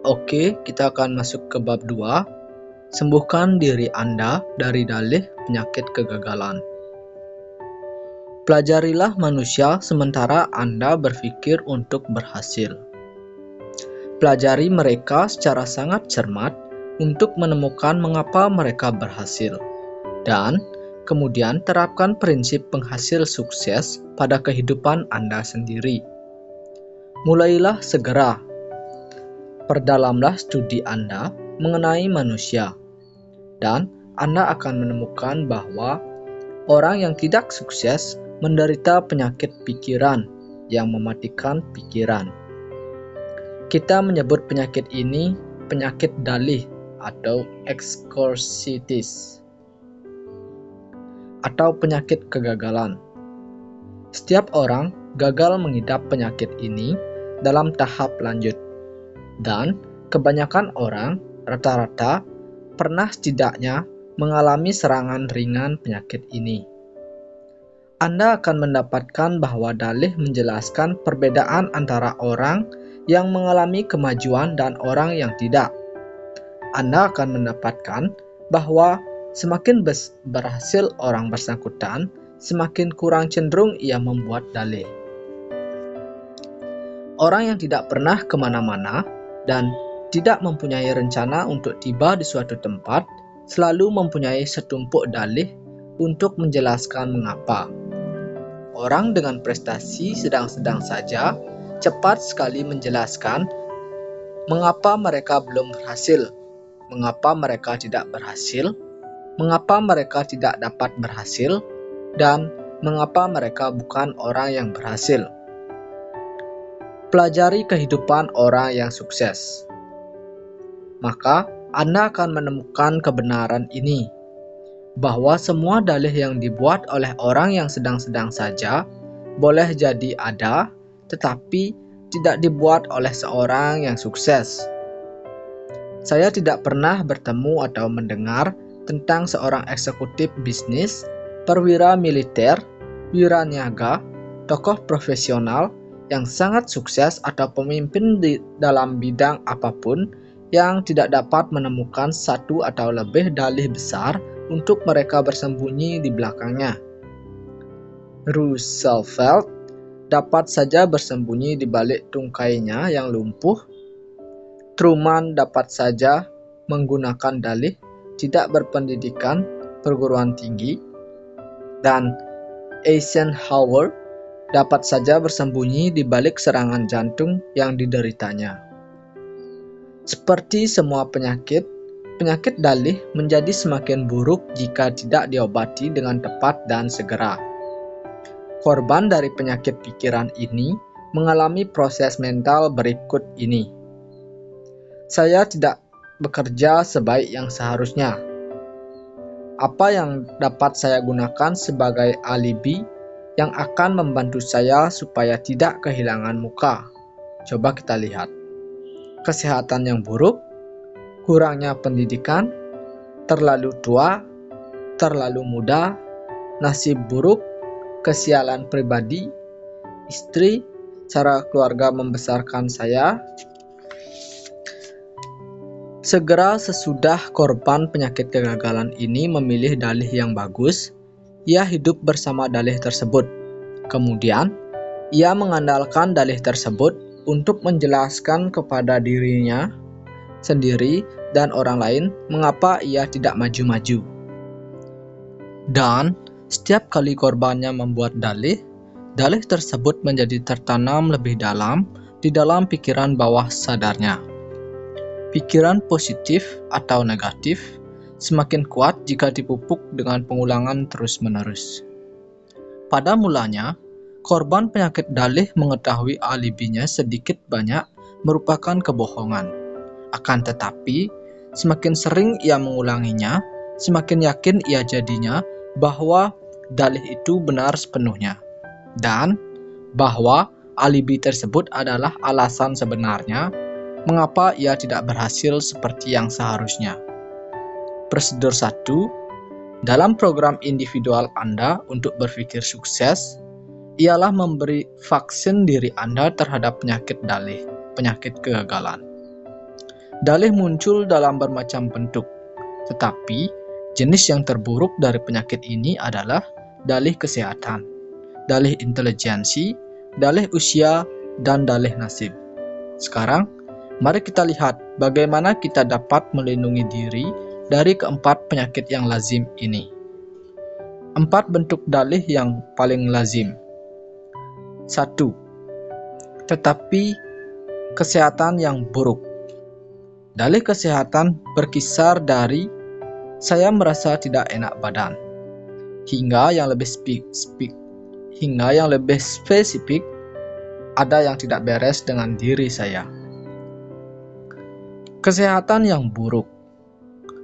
Oke, kita akan masuk ke bab 2. Sembuhkan diri Anda dari dalih penyakit kegagalan. Pelajarilah manusia sementara Anda berpikir untuk berhasil. Pelajari mereka secara sangat cermat untuk menemukan mengapa mereka berhasil. Dan kemudian terapkan prinsip penghasil sukses pada kehidupan Anda sendiri. Mulailah segera. Perdalamlah studi Anda mengenai manusia, dan Anda akan menemukan bahwa orang yang tidak sukses menderita penyakit pikiran yang mematikan pikiran. Kita menyebut penyakit ini penyakit dalih atau excursitis, atau penyakit kegagalan. Setiap orang gagal mengidap penyakit ini dalam tahap lanjut. Dan kebanyakan orang rata-rata pernah setidaknya mengalami serangan ringan penyakit ini. Anda akan mendapatkan bahwa dalih menjelaskan perbedaan antara orang yang mengalami kemajuan dan orang yang tidak. Anda akan mendapatkan bahwa semakin berhasil orang bersangkutan, semakin kurang cenderung ia membuat dalih. Orang yang tidak pernah kemana-mana dan tidak mempunyai rencana untuk tiba di suatu tempat, selalu mempunyai setumpuk dalih untuk menjelaskan mengapa. Orang dengan prestasi sedang-sedang saja cepat sekali menjelaskan mengapa mereka belum berhasil, mengapa mereka tidak berhasil, mengapa mereka tidak dapat berhasil, dan mengapa mereka bukan orang yang berhasil. Pelajari kehidupan orang yang sukses. Maka Anda akan menemukan kebenaran ini, bahwa semua dalih yang dibuat oleh orang yang sedang-sedang saja boleh jadi ada, tetapi tidak dibuat oleh seorang yang sukses. Saya tidak pernah bertemu atau mendengar tentang seorang eksekutif bisnis, perwira militer, wiraniaga, tokoh profesional yang sangat sukses atau pemimpin dalam bidang apapun yang tidak dapat menemukan satu atau lebih dalih besar untuk mereka bersembunyi di belakangnya. Roosevelt dapat saja bersembunyi di balik tungkainya yang lumpuh. Truman dapat saja menggunakan dalih tidak berpendidikan perguruan tinggi, dan Eisenhower dapat saja bersembunyi di balik serangan jantung yang dideritanya. Seperti semua penyakit dalih menjadi semakin buruk jika tidak diobati dengan tepat dan segera. Korban dari penyakit pikiran ini mengalami proses mental berikut ini. Saya tidak bekerja sebaik yang seharusnya. Apa yang dapat saya gunakan sebagai alibi yang akan membantu saya supaya tidak kehilangan muka? Coba kita lihat. Kesehatan yang buruk, kurangnya pendidikan, terlalu tua, terlalu muda, nasib buruk, kesialan pribadi, istri, cara keluarga membesarkan saya. Segera sesudah korban penyakit kegagalan ini memilih dalih yang bagus, ia hidup bersama dalih tersebut. Kemudian, ia mengandalkan dalih tersebut untuk menjelaskan kepada dirinya sendiri dan orang lain mengapa ia tidak maju-maju. Dan setiap kali korbannya membuat dalih tersebut menjadi tertanam lebih dalam di dalam pikiran bawah sadarnya. Pikiran positif atau negatif semakin kuat jika dipupuk dengan pengulangan terus-menerus. Pada mulanya, korban penyakit dalih mengetahui alibinya sedikit banyak merupakan kebohongan. Akan tetapi, semakin sering ia mengulanginya, semakin yakin ia jadinya bahwa dalih itu benar sepenuhnya, dan bahwa alibi tersebut adalah alasan sebenarnya mengapa ia tidak berhasil seperti yang seharusnya. Prosedur 1. Dalam program individual Anda untuk berpikir sukses, ialah memberi vaksin diri Anda terhadap penyakit dalih, penyakit kegagalan. Dalih muncul dalam bermacam bentuk, tetapi jenis yang terburuk dari penyakit ini adalah dalih kesehatan, dalih intelijensi, dalih usia, dan dalih nasib. Sekarang, mari kita lihat bagaimana kita dapat melindungi diri dari keempat penyakit yang lazim ini. 4 bentuk dalih yang paling lazim. 1. Tetapi kesehatan yang buruk. Dalih kesehatan berkisar dari saya merasa tidak enak badan hingga yang lebih spesifik ada yang tidak beres dengan diri saya. Kesehatan yang buruk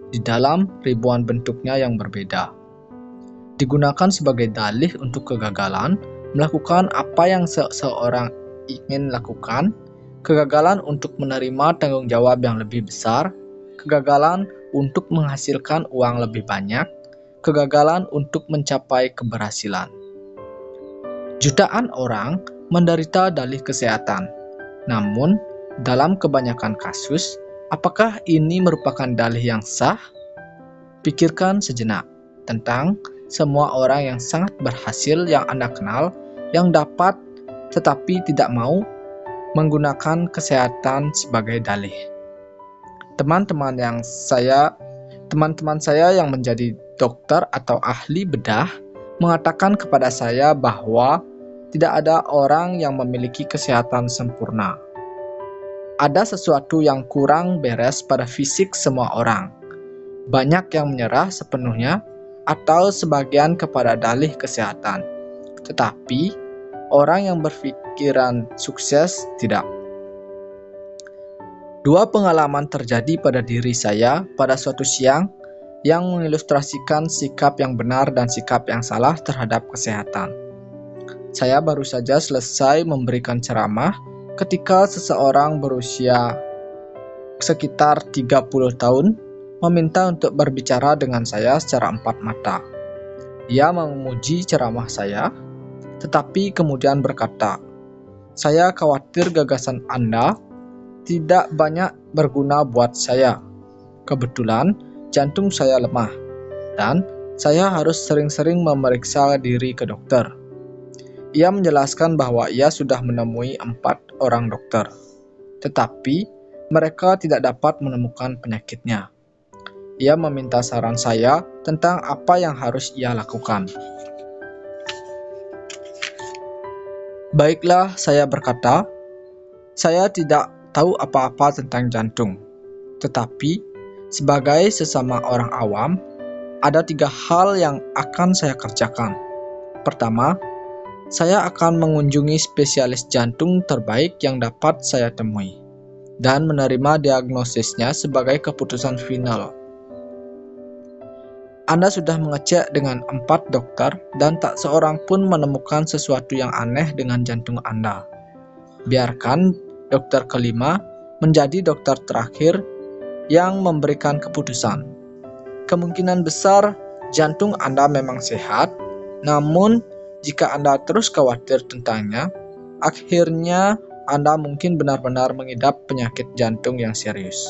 di dalam ribuan bentuknya yang berbeda digunakan sebagai dalih untuk kegagalan melakukan apa yang seseorang ingin lakukan, kegagalan untuk menerima tanggung jawab yang lebih besar, kegagalan untuk menghasilkan uang lebih banyak, kegagalan untuk mencapai keberhasilan. Jutaan orang menderita dalih kesehatan. Namun, dalam kebanyakan kasus, apakah ini merupakan dalih yang sah? Pikirkan sejenak tentang semua orang yang sangat berhasil yang Anda kenal, yang dapat tetapi tidak mau menggunakan kesehatan sebagai dalih. Teman-teman saya yang menjadi dokter atau ahli bedah mengatakan kepada saya bahwa tidak ada orang yang memiliki kesehatan sempurna. Ada sesuatu yang kurang beres pada fisik semua orang. Banyak yang menyerah sepenuhnya atau sebagian kepada dalih kesehatan. Tetapi orang yang berpikiran sukses tidak. 2 pengalaman terjadi pada diri saya pada suatu siang yang mengilustrasikan sikap yang benar dan sikap yang salah terhadap kesehatan. Saya baru saja selesai memberikan ceramah ketika seseorang berusia sekitar 30 tahun meminta untuk berbicara dengan saya secara 4 mata. Ia memuji ceramah saya, tetapi kemudian berkata, "Saya khawatir gagasan Anda tidak banyak berguna buat saya. Kebetulan jantung saya lemah, dan saya harus sering-sering memeriksa diri ke dokter." Ia menjelaskan bahwa ia sudah menemui 4 orang dokter, tetapi mereka tidak dapat menemukan penyakitnya. Ia meminta saran saya tentang apa yang harus ia lakukan. "Baiklah," saya berkata, "saya tidak tahu apa-apa tentang jantung. Tetapi, sebagai sesama orang awam, ada 3 hal yang akan saya kerjakan. Pertama, saya akan mengunjungi spesialis jantung terbaik yang dapat saya temui, dan menerima diagnosisnya sebagai keputusan final. Anda sudah mengecek dengan 4 dokter dan tak seorang pun menemukan sesuatu yang aneh dengan jantung Anda. Biarkan dokter kelima menjadi dokter terakhir yang memberikan keputusan. Kemungkinan besar jantung Anda memang sehat, namun jika Anda terus khawatir tentangnya, akhirnya Anda mungkin benar-benar mengidap penyakit jantung yang serius.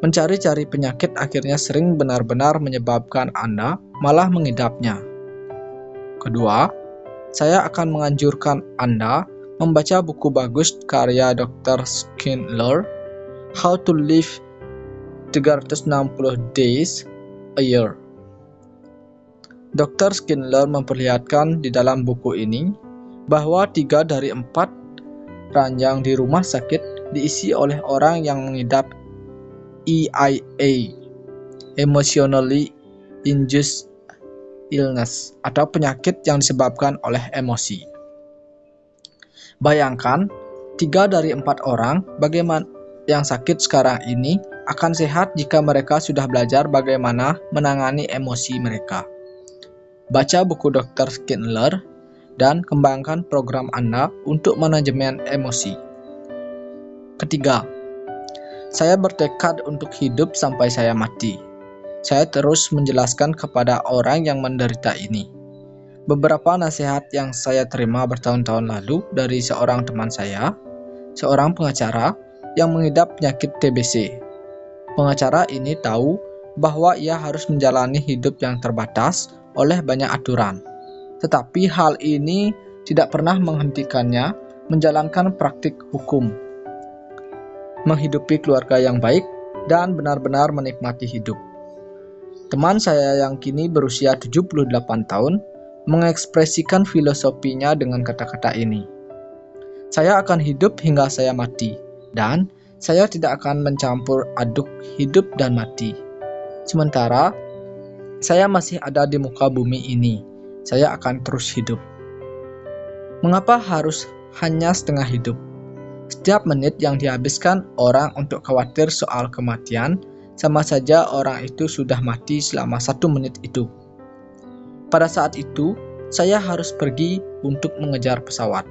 Mencari-cari penyakit akhirnya sering benar-benar menyebabkan Anda malah mengidapnya. Kedua, saya akan menganjurkan Anda membaca buku bagus karya Dr. Schindler, How to Live 360 Days a Year. Dr. Schindler memperlihatkan di dalam buku ini bahwa 3 dari 4 ranjang di rumah sakit diisi oleh orang yang mengidap EIA, Emotionally Induced Illness, atau penyakit yang disebabkan oleh emosi. Bayangkan, 3 dari 4 orang bagaimana yang sakit sekarang ini akan sehat jika mereka sudah belajar bagaimana menangani emosi mereka. Baca buku Dr. Schindler dan kembangkan program Anda untuk manajemen emosi. Ketiga, saya bertekad untuk hidup sampai saya mati. Saya terus menjelaskan kepada orang yang menderita ini. Beberapa nasihat yang saya terima bertahun-tahun lalu dari seorang teman saya, seorang pengacara, yang mengidap penyakit TBC. Pengacara ini tahu bahwa ia harus menjalani hidup yang terbatas oleh banyak aturan. Tetapi hal ini tidak pernah menghentikannya menjalankan praktik hukum, menghidupi keluarga yang baik, dan benar-benar menikmati hidup. Teman saya yang kini berusia 78 tahun mengekspresikan filosofinya dengan kata-kata ini. Saya akan hidup hingga saya mati, dan saya tidak akan mencampur aduk hidup dan mati. Sementara saya masih ada di muka bumi ini, saya akan terus hidup. Mengapa harus hanya setengah hidup? Setiap menit yang dihabiskan orang untuk khawatir soal kematian, sama saja orang itu sudah mati selama 1 menit itu. Pada saat itu, saya harus pergi untuk mengejar pesawat.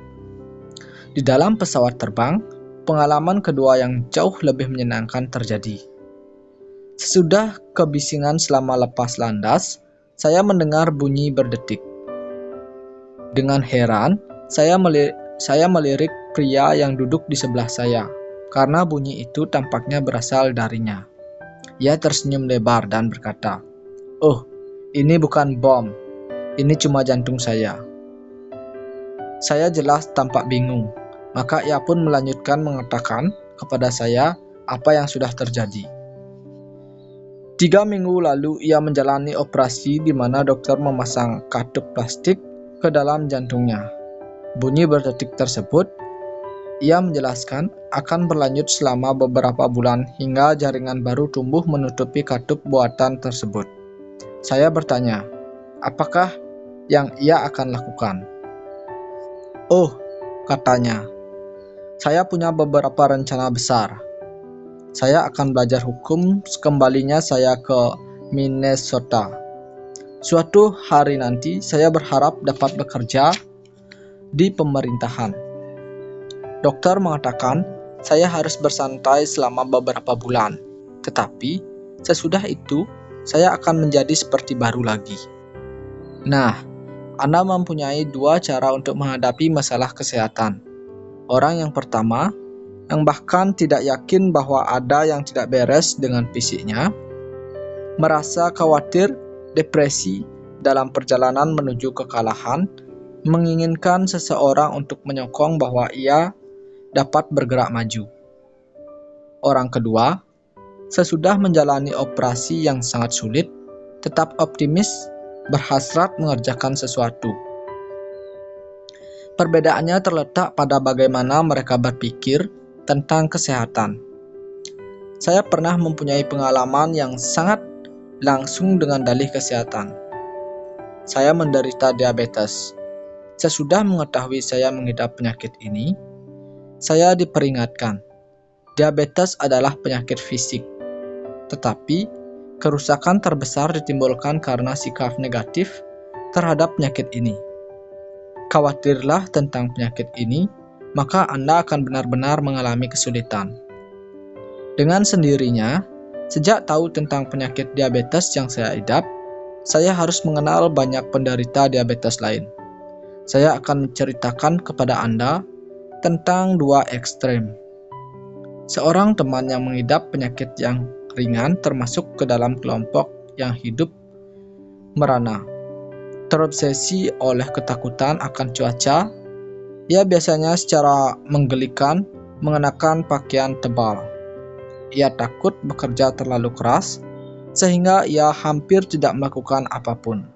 Di dalam pesawat terbang, pengalaman kedua yang jauh lebih menyenangkan terjadi. Sesudah kebisingan selama lepas landas, saya mendengar bunyi berdetik. Dengan heran, saya melirik pria yang duduk di sebelah saya, karena bunyi itu tampaknya berasal darinya. Ia tersenyum lebar dan berkata, "Oh, ini bukan bom, ini cuma jantung saya." Saya jelas tampak bingung, maka ia pun melanjutkan mengatakan kepada saya apa yang sudah terjadi. 3 minggu lalu ia menjalani operasi di mana dokter memasang katup plastik ke dalam jantungnya. Bunyi berdetik tersebut, ia menjelaskan, akan berlanjut selama beberapa bulan hingga jaringan baru tumbuh menutupi katup buatan tersebut. Saya bertanya, apakah yang ia akan lakukan? "Oh," katanya, "saya punya beberapa rencana besar. Saya akan belajar hukum sekembalinya saya ke Minnesota. Suatu hari nanti saya berharap dapat bekerja di pemerintahan." Dokter mengatakan saya harus bersantai selama beberapa bulan, tetapi sesudah itu saya akan menjadi seperti baru lagi. Nah, Anda mempunyai 2 cara untuk menghadapi masalah kesehatan. Orang yang pertama, yang bahkan tidak yakin bahwa ada yang tidak beres dengan fisiknya, merasa khawatir, depresi dalam perjalanan menuju kekalahan, menginginkan seseorang untuk menyokong bahwa ia dapat bergerak maju. Orang kedua, sesudah menjalani operasi yang sangat sulit, tetap optimis, berhasrat mengerjakan sesuatu. Perbedaannya terletak pada bagaimana mereka berpikir tentang kesehatan. Saya pernah mempunyai pengalaman yang sangat langsung dengan dalih kesehatan. Saya menderita diabetes. Sesudah mengetahui saya mengidap penyakit ini, saya diperingatkan, diabetes adalah penyakit fisik, tetapi kerusakan terbesar ditimbulkan karena sikap negatif terhadap penyakit ini. Khawatirlah tentang penyakit ini, maka Anda akan benar-benar mengalami kesulitan. Dengan sendirinya, sejak tahu tentang penyakit diabetes yang saya idap, saya harus mengenal banyak penderita diabetes lain. Saya akan menceritakan kepada Anda tentang 2 ekstrem. Seorang teman yang mengidap penyakit yang ringan termasuk ke dalam kelompok yang hidup merana, terobsesi oleh ketakutan akan cuaca. Ia biasanya secara menggelikan mengenakan pakaian tebal. Ia takut bekerja terlalu keras, sehingga ia hampir tidak melakukan apapun.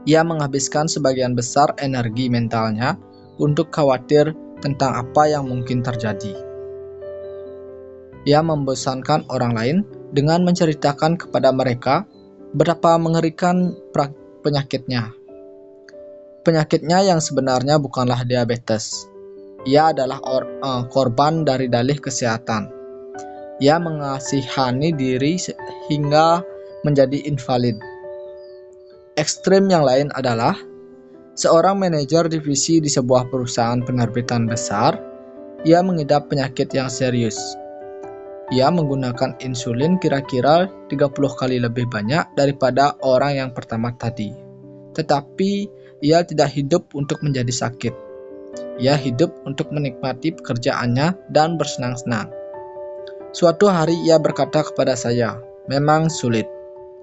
Ia menghabiskan sebagian besar energi mentalnya untuk khawatir tentang apa yang mungkin terjadi. Ia membosankan orang lain dengan menceritakan kepada mereka betapa mengerikan penyakitnya. Penyakitnya yang sebenarnya bukanlah diabetes. Ia adalah korban dari dalih kesehatan. Ia mengasihani diri hingga menjadi invalid. Ekstrem yang lain adalah seorang manajer divisi di sebuah perusahaan penerbitan besar. Ia mengidap penyakit yang serius. Ia menggunakan insulin kira-kira 30 kali lebih banyak daripada orang yang pertama tadi. Tetapi ia tidak hidup untuk menjadi sakit. Ia hidup untuk menikmati pekerjaannya dan bersenang-senang. Suatu hari ia berkata kepada saya, "Memang sulit,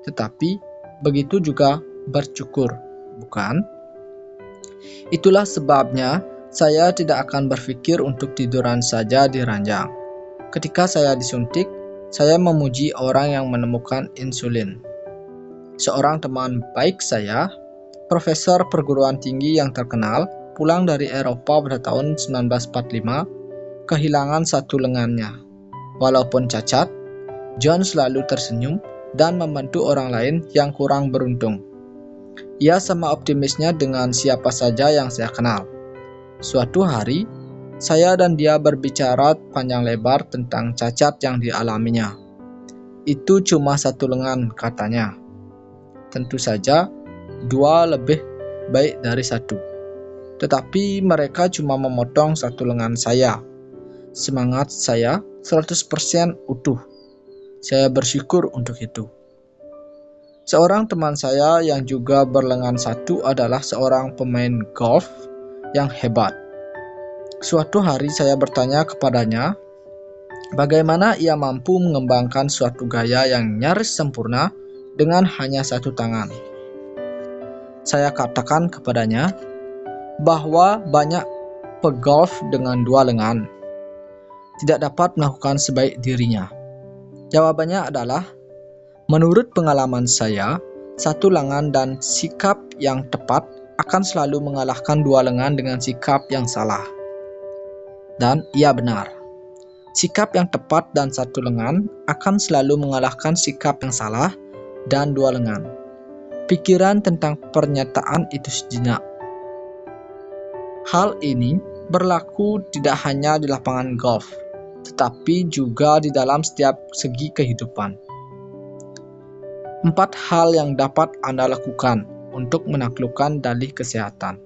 tetapi begitu juga bersyukur, bukan?" Itulah sebabnya saya tidak akan berpikir untuk tiduran saja di ranjang. Ketika saya disuntik, saya memuji orang yang menemukan insulin. Seorang teman baik saya, profesor perguruan tinggi yang terkenal, pulang dari Eropa pada tahun 1945, kehilangan satu lengannya. Walaupun cacat, John selalu tersenyum dan membantu orang lain yang kurang beruntung. Ia sama optimisnya dengan siapa saja yang saya kenal. Suatu hari, saya dan dia berbicara panjang lebar tentang cacat yang dialaminya. Itu cuma satu lengan, katanya. Tentu saja, dua lebih baik dari satu. Tetapi mereka cuma memotong satu lengan saya. Semangat saya 100% utuh. Saya bersyukur untuk itu. Seorang teman saya yang juga berlengan satu adalah seorang pemain golf yang hebat. Suatu hari saya bertanya kepadanya, bagaimana ia mampu mengembangkan suatu gaya yang nyaris sempurna dengan hanya satu tangan. Saya katakan kepadanya bahwa banyak pegolf dengan dua lengan tidak dapat melakukan sebaik dirinya. Jawabannya adalah, menurut pengalaman saya, satu lengan dan sikap yang tepat akan selalu mengalahkan dua lengan dengan sikap yang salah. Dan ia benar. Sikap yang tepat dan satu lengan akan selalu mengalahkan sikap yang salah dan dua lengan. Pikiran tentang pernyataan itu sejenak. Hal ini berlaku tidak hanya di lapangan golf, tetapi juga di dalam setiap segi kehidupan. 4 hal yang dapat Anda lakukan untuk menaklukkan dalih kesehatan.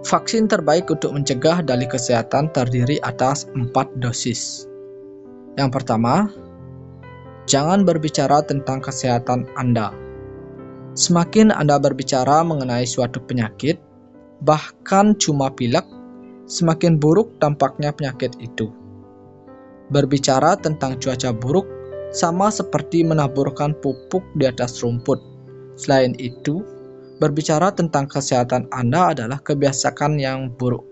Vaksin terbaik untuk mencegah dalih kesehatan terdiri atas 4 dosis. Yang pertama, jangan berbicara tentang kesehatan Anda. Semakin Anda berbicara mengenai suatu penyakit, bahkan cuma pilek, semakin buruk dampaknya penyakit itu. Berbicara tentang cuaca buruk sama seperti menaburkan pupuk di atas rumput. Selain itu, berbicara tentang kesehatan Anda adalah kebiasaan yang buruk.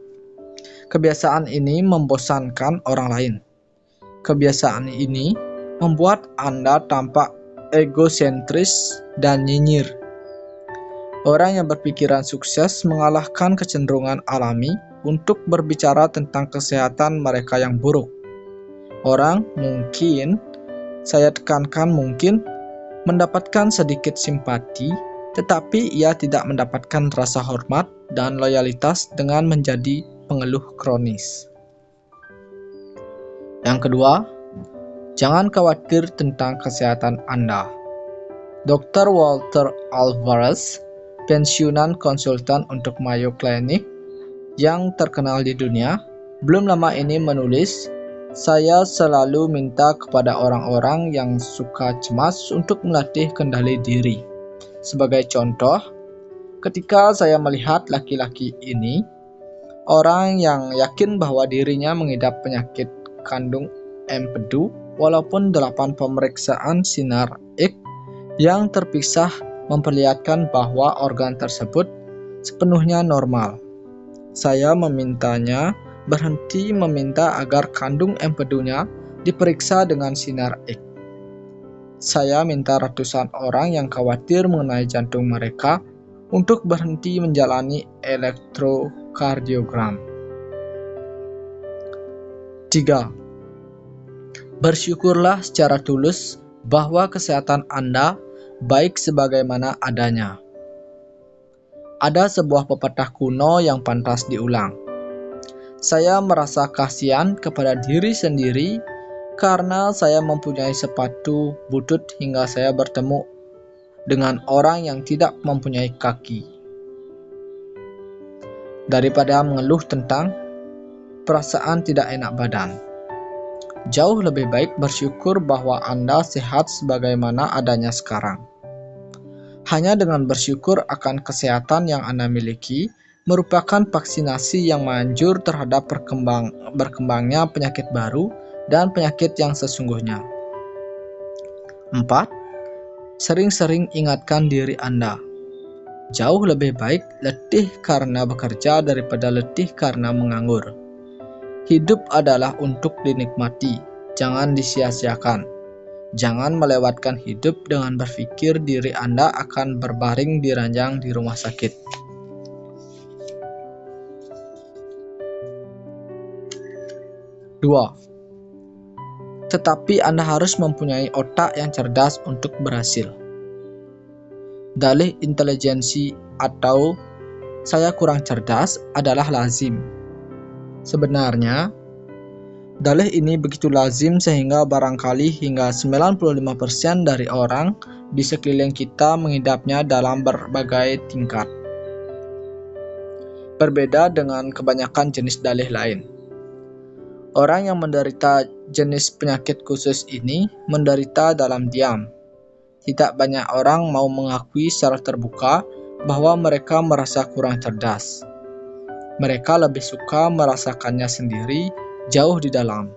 Kebiasaan ini membosankan orang lain. Kebiasaan ini membuat Anda tampak egosentris dan nyinyir. Orang yang berpikiran sukses mengalahkan kecenderungan alami untuk berbicara tentang kesehatan mereka yang buruk. Orang mungkin, saya tekankan mungkin, mendapatkan sedikit simpati, tetapi ia tidak mendapatkan rasa hormat dan loyalitas dengan menjadi pengeluh kronis. Yang kedua, jangan khawatir tentang kesehatan Anda. Dr. Walter Alvarez, pensiunan konsultan untuk Mayo Clinic yang terkenal di dunia, belum lama ini menulis, "Saya selalu minta kepada orang-orang yang suka cemas untuk melatih kendali diri. Sebagai contoh, ketika saya melihat laki-laki ini, orang yang yakin bahwa dirinya mengidap penyakit kandung empedu, walaupun 8 pemeriksaan sinar X yang terpisah memperlihatkan bahwa organ tersebut sepenuhnya normal. Saya memintanya berhenti meminta agar kandung empedunya diperiksa dengan sinar X. Saya minta ratusan orang yang khawatir mengenai jantung mereka untuk berhenti menjalani elektrokardiogram. 3. Bersyukurlah secara tulus bahwa kesehatan Anda baik sebagaimana adanya. Ada sebuah pepatah kuno yang pantas diulang. Saya merasa kasihan kepada diri sendiri karena saya mempunyai sepatu butut hingga saya bertemu dengan orang yang tidak mempunyai kaki. Daripada mengeluh tentang perasaan tidak enak badan, jauh lebih baik bersyukur bahwa Anda sehat sebagaimana adanya sekarang. Hanya dengan bersyukur akan kesehatan yang Anda miliki merupakan vaksinasi yang manjur terhadap berkembangnya penyakit baru dan penyakit yang sesungguhnya. 4. Sering-sering ingatkan diri Anda. Jauh lebih baik letih karena bekerja daripada letih karena menganggur. Hidup adalah untuk dinikmati, jangan disia-siakan. Jangan melewatkan hidup dengan berpikir diri Anda akan berbaring di ranjang di rumah sakit. Dua. Tetapi Anda harus mempunyai otak yang cerdas untuk berhasil. Dalih intelijensi atau saya kurang cerdas adalah lazim. Sebenarnya, dalih ini begitu lazim sehingga barangkali hingga 95% dari orang di sekeliling kita mengidapnya dalam berbagai tingkat. Berbeda dengan kebanyakan jenis dalih lain. Orang yang menderita jenis penyakit khusus ini menderita dalam diam. Tidak banyak orang mau mengakui secara terbuka bahwa mereka merasa kurang cerdas. Mereka lebih suka merasakannya sendiri, jauh di dalam.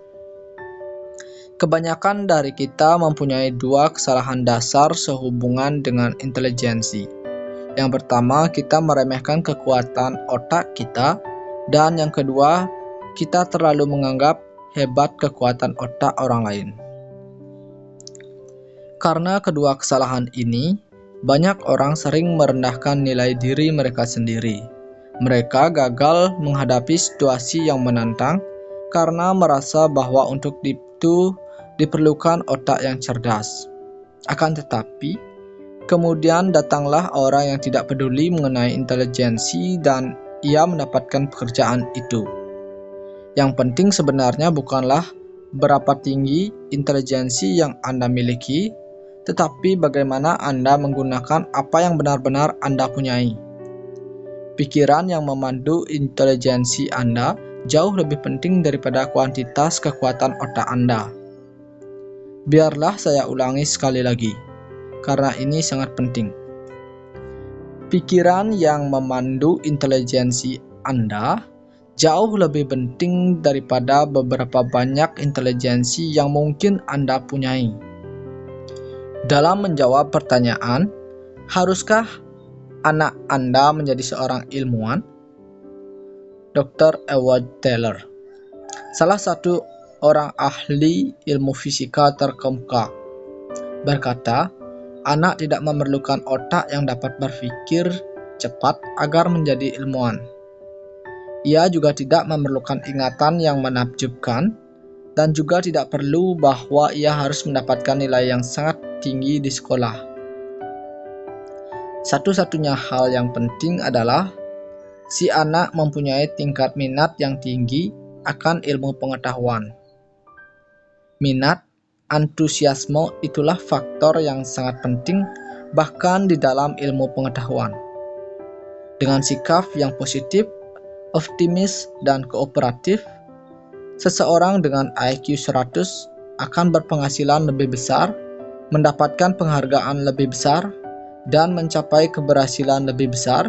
Kebanyakan dari kita mempunyai dua kesalahan dasar sehubungan dengan intelijensi. Yang pertama, kita meremehkan kekuatan otak kita, dan yang kedua, kita terlalu menganggap hebat kekuatan otak orang lain. Karena kedua kesalahan ini, banyak orang sering merendahkan nilai diri mereka sendiri. Mereka gagal menghadapi situasi yang menantang karena merasa bahwa untuk itu diperlukan otak yang cerdas. Akan tetapi, kemudian datanglah orang yang tidak peduli mengenai intelijensi dan ia mendapatkan pekerjaan itu. Yang penting sebenarnya bukanlah berapa tinggi intelijensi yang Anda miliki, tetapi bagaimana Anda menggunakan apa yang benar-benar Anda punyai. Pikiran yang memandu intelijensi Anda jauh lebih penting daripada kuantitas kekuatan otak Anda. Biarlah saya ulangi sekali lagi, karena ini sangat penting. Pikiran yang memandu intelijensi Anda jauh lebih penting daripada beberapa banyak intelijensi yang mungkin Anda punyai. Dalam menjawab pertanyaan, haruskah anak Anda menjadi seorang ilmuwan? Dr. Edward Teller, salah satu orang ahli ilmu fisika terkemuka, berkata, anak tidak memerlukan otak yang dapat berpikir cepat agar menjadi ilmuwan. Ia juga tidak memerlukan ingatan yang menakjubkan, dan juga tidak perlu bahwa ia harus mendapatkan nilai yang sangat tinggi di sekolah. Satu-satunya hal yang penting adalah si anak mempunyai tingkat minat yang tinggi akan ilmu pengetahuan. Minat, antusiasme itulah faktor yang sangat penting bahkan di dalam ilmu pengetahuan. Dengan sikap yang positif, optimis, dan kooperatif, seseorang dengan IQ 100 akan berpenghasilan lebih besar, mendapatkan penghargaan lebih besar, dan mencapai keberhasilan lebih besar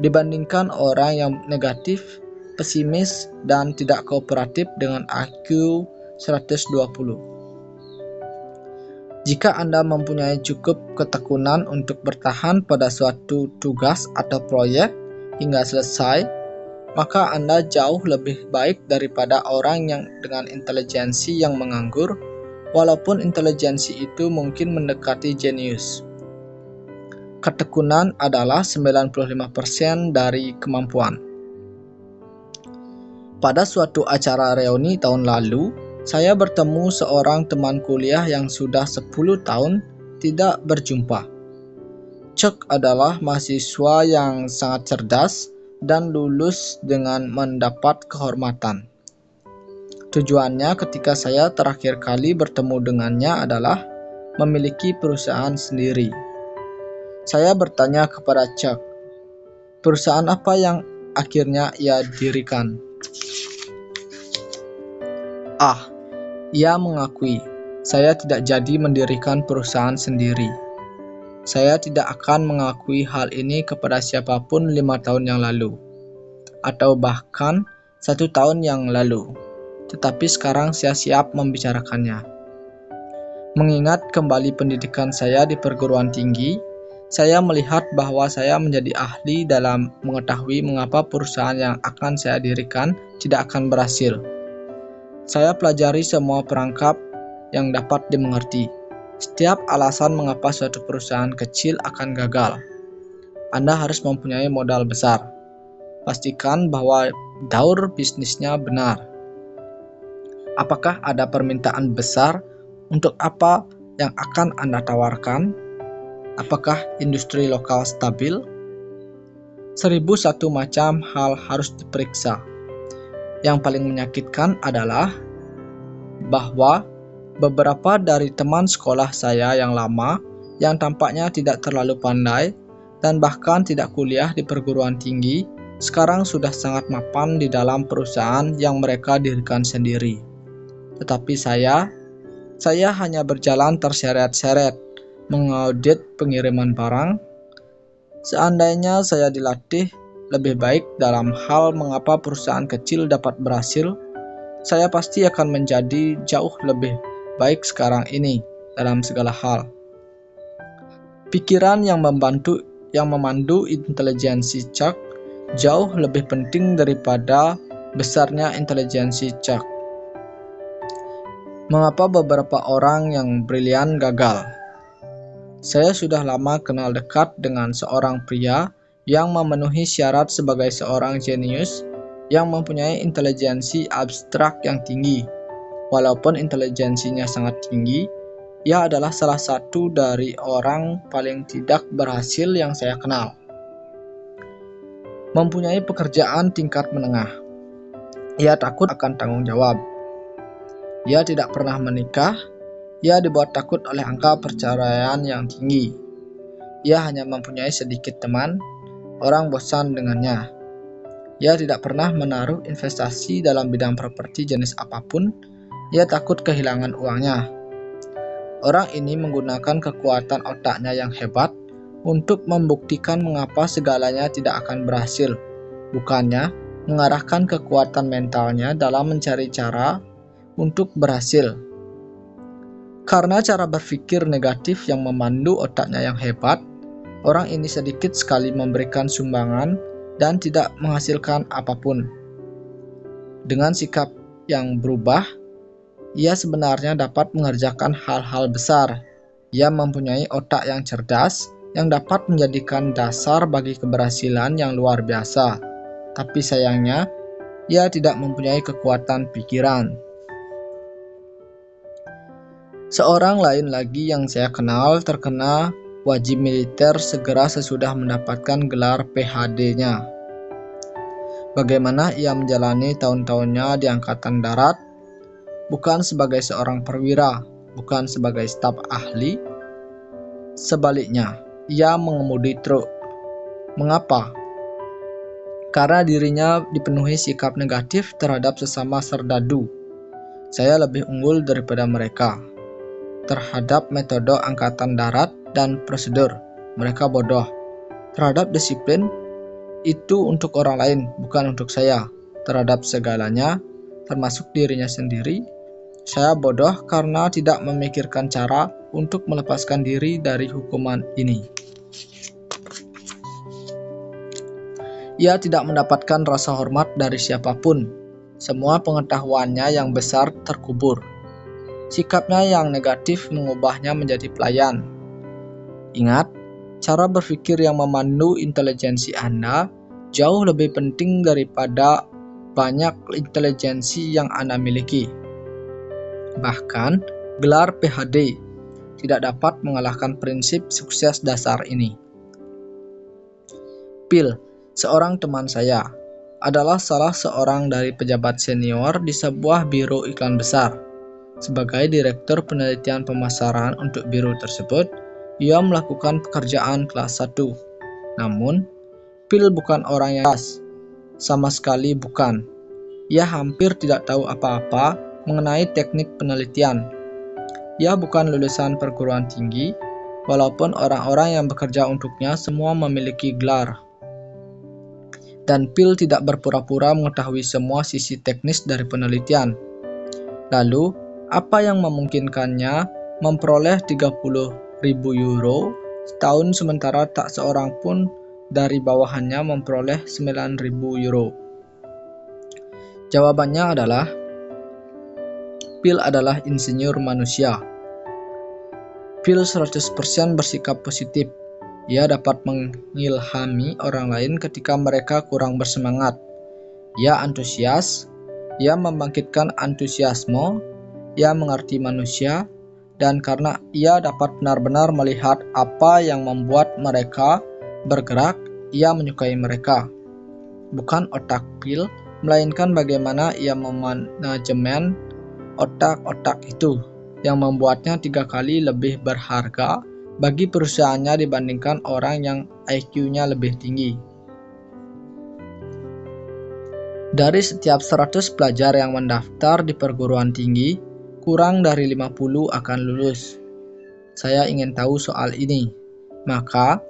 dibandingkan orang yang negatif, pesimis, dan tidak kooperatif dengan IQ 120. Jika Anda mempunyai cukup ketekunan untuk bertahan pada suatu tugas atau proyek hingga selesai, maka Anda jauh lebih baik daripada orang yang dengan intelijensi yang menganggur, walaupun intelijensi itu mungkin mendekati jenius. Ketekunan adalah 95% dari kemampuan. Pada suatu acara reuni tahun lalu, saya bertemu seorang teman kuliah yang sudah 10 tahun tidak berjumpa. Chuck adalah mahasiswa yang sangat cerdas dan lulus dengan mendapat kehormatan. Tujuannya ketika saya terakhir kali bertemu dengannya adalah memiliki perusahaan sendiri. Saya bertanya kepada Chuck, perusahaan apa yang akhirnya ia dirikan? Ia mengakui, saya tidak jadi mendirikan perusahaan sendiri. Saya tidak akan mengakui hal ini kepada siapapun 5 tahun yang lalu. atau bahkan 1 tahun yang lalu. Tetapi sekarang saya siap membicarakannya. Mengingat kembali pendidikan saya di perguruan tinggi, saya melihat bahwa saya menjadi ahli dalam mengetahui mengapa perusahaan yang akan saya dirikan tidak akan berhasil. Saya pelajari semua perangkap yang dapat dimengerti. Setiap alasan mengapa suatu perusahaan kecil akan gagal. Anda harus mempunyai modal besar. Pastikan bahwa daur bisnisnya benar. Apakah ada permintaan besar untuk apa yang akan Anda tawarkan? Apakah industri lokal stabil? 1001 macam hal harus diperiksa. Yang paling menyakitkan adalah bahwa beberapa dari teman sekolah saya yang lama yang tampaknya tidak terlalu pandai dan bahkan tidak kuliah di perguruan tinggi sekarang sudah sangat mapan di dalam perusahaan yang mereka dirikan sendiri. Tetapi saya hanya berjalan terseret-seret mengaudit pengiriman barang. Seandainya saya dilatih lebih baik dalam hal mengapa perusahaan kecil dapat berhasil, saya pasti akan menjadi jauh lebih baik sekarang ini dalam segala hal. Pikiran yang memandu intelijensi Chuck jauh lebih penting daripada besarnya intelijensi Chuck. Mengapa beberapa orang yang brilian gagal? Saya sudah lama kenal dekat dengan seorang pria yang memenuhi syarat sebagai seorang jenius yang mempunyai intelijensi abstrak yang tinggi. Walaupun intelijensinya sangat tinggi, ia adalah salah satu dari orang paling tidak berhasil yang saya kenal. Mempunyai pekerjaan tingkat menengah. Ia takut akan tanggung jawab. Ia tidak pernah menikah. Ia dibuat takut oleh angka perceraian yang tinggi. Ia hanya mempunyai sedikit teman, orang bosan dengannya. Ia tidak pernah menaruh investasi dalam bidang properti jenis apapun. Ia takut kehilangan uangnya. Orang ini menggunakan kekuatan otaknya yang hebat untuk membuktikan mengapa segalanya tidak akan berhasil. Bukannya mengarahkan kekuatan mentalnya dalam mencari cara untuk berhasil. Karena cara berpikir negatif yang memandu otaknya yang hebat, orang ini sedikit sekali memberikan sumbangan dan tidak menghasilkan apapun. Dengan sikap yang berubah, ia sebenarnya dapat mengerjakan hal-hal besar. Ia mempunyai otak yang cerdas yang dapat menjadikan dasar bagi keberhasilan yang luar biasa. Tapi sayangnya, ia tidak mempunyai kekuatan pikiran. Seorang lain lagi yang saya kenal terkena wajib militer segera sesudah mendapatkan gelar PhD-nya. Bagaimana ia menjalani tahun-tahunnya di Angkatan Darat? Bukan sebagai seorang perwira, bukan sebagai staf ahli. Sebaliknya, ia mengemudi truk. Mengapa? Karena dirinya dipenuhi sikap negatif terhadap sesama serdadu. Saya lebih unggul daripada mereka. Terhadap metode Angkatan Darat dan prosedur, mereka bodoh. Terhadap disiplin, itu untuk orang lain, bukan untuk saya. Terhadap segalanya, termasuk dirinya sendiri, saya bodoh karena tidak memikirkan cara untuk melepaskan diri dari hukuman ini. Ia tidak mendapatkan rasa hormat dari siapapun. Semua pengetahuannya yang besar terkubur. Sikapnya yang negatif mengubahnya menjadi pelayan. Ingat, cara berpikir yang memandu intelijensi Anda jauh lebih penting daripada banyak intelijensi yang Anda miliki. Bahkan, gelar PhD tidak dapat mengalahkan prinsip sukses dasar ini. Phil, seorang teman saya, adalah salah seorang dari pejabat senior di sebuah biro iklan besar. Sebagai direktur penelitian pemasaran untuk biro tersebut, ia melakukan pekerjaan kelas 1. Namun, Phil bukan orang yang keras. Sama sekali bukan. Ia hampir tidak tahu apa-apa mengenai teknik penelitian. Ia bukan lulusan perguruan tinggi, walaupun orang-orang yang bekerja untuknya semua memiliki gelar. dan Phil tidak berpura-pura mengetahui semua sisi teknis dari penelitian. Lalu, apa yang memungkinkannya memperoleh 30.000 euro setahun sementara tak seorang pun dari bawahannya memperoleh 9.000 euro? Jawabannya adalah, Phil adalah insinyur manusia. Phil 100% bersikap positif. Ia dapat mengilhami orang lain ketika mereka kurang bersemangat. Ia antusias, ia membangkitkan antusiasme, ia mengerti manusia, dan karena ia dapat benar-benar melihat apa yang membuat mereka bergerak, ia menyukai mereka. Bukan otak Phil, melainkan bagaimana ia memanajemen otak-otak itu, yang membuatnya 3 kali lebih berharga bagi perusahaannya dibandingkan orang yang IQ-nya lebih tinggi. Dari setiap 100 pelajar yang mendaftar di perguruan tinggi, kurang dari 50 akan lulus. Saya ingin tahu soal ini, maka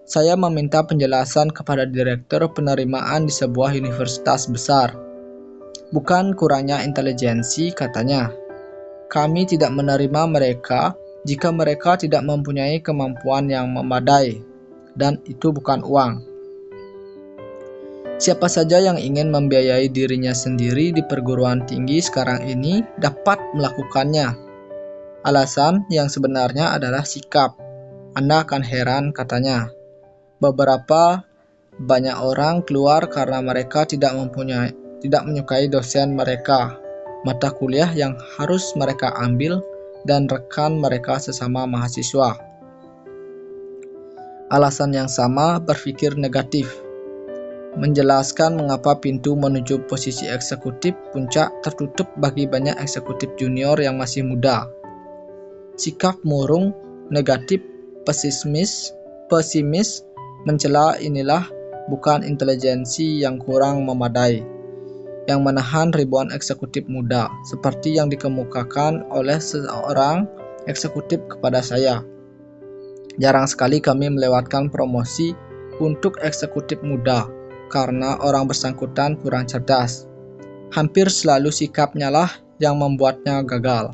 saya meminta penjelasan kepada direktur penerimaan di sebuah universitas besar. Bukan kurangnya intelijensi, katanya. Kami tidak menerima mereka jika mereka tidak mempunyai kemampuan yang memadai, dan itu bukan uang. Siapa saja yang ingin membiayai dirinya sendiri di perguruan tinggi sekarang ini dapat melakukannya. Alasan yang sebenarnya adalah sikap. Anda akan heran, katanya. Banyak orang keluar karena mereka tidak menyukai dosen mereka, mata kuliah yang harus mereka ambil, dan rekan mereka sesama mahasiswa. Alasan yang sama, berpikir negatif. Menjelaskan mengapa pintu menuju posisi eksekutif puncak tertutup bagi banyak eksekutif junior yang masih muda. Sikap murung, negatif, pesimis, mencela inilah bukan intelijensi yang kurang memadai yang menahan ribuan eksekutif muda, seperti yang dikemukakan oleh seorang eksekutif kepada saya. Jarang sekali kami melewatkan promosi untuk eksekutif muda karena orang bersangkutan kurang cerdas. Hampir selalu sikapnya lah yang membuatnya gagal.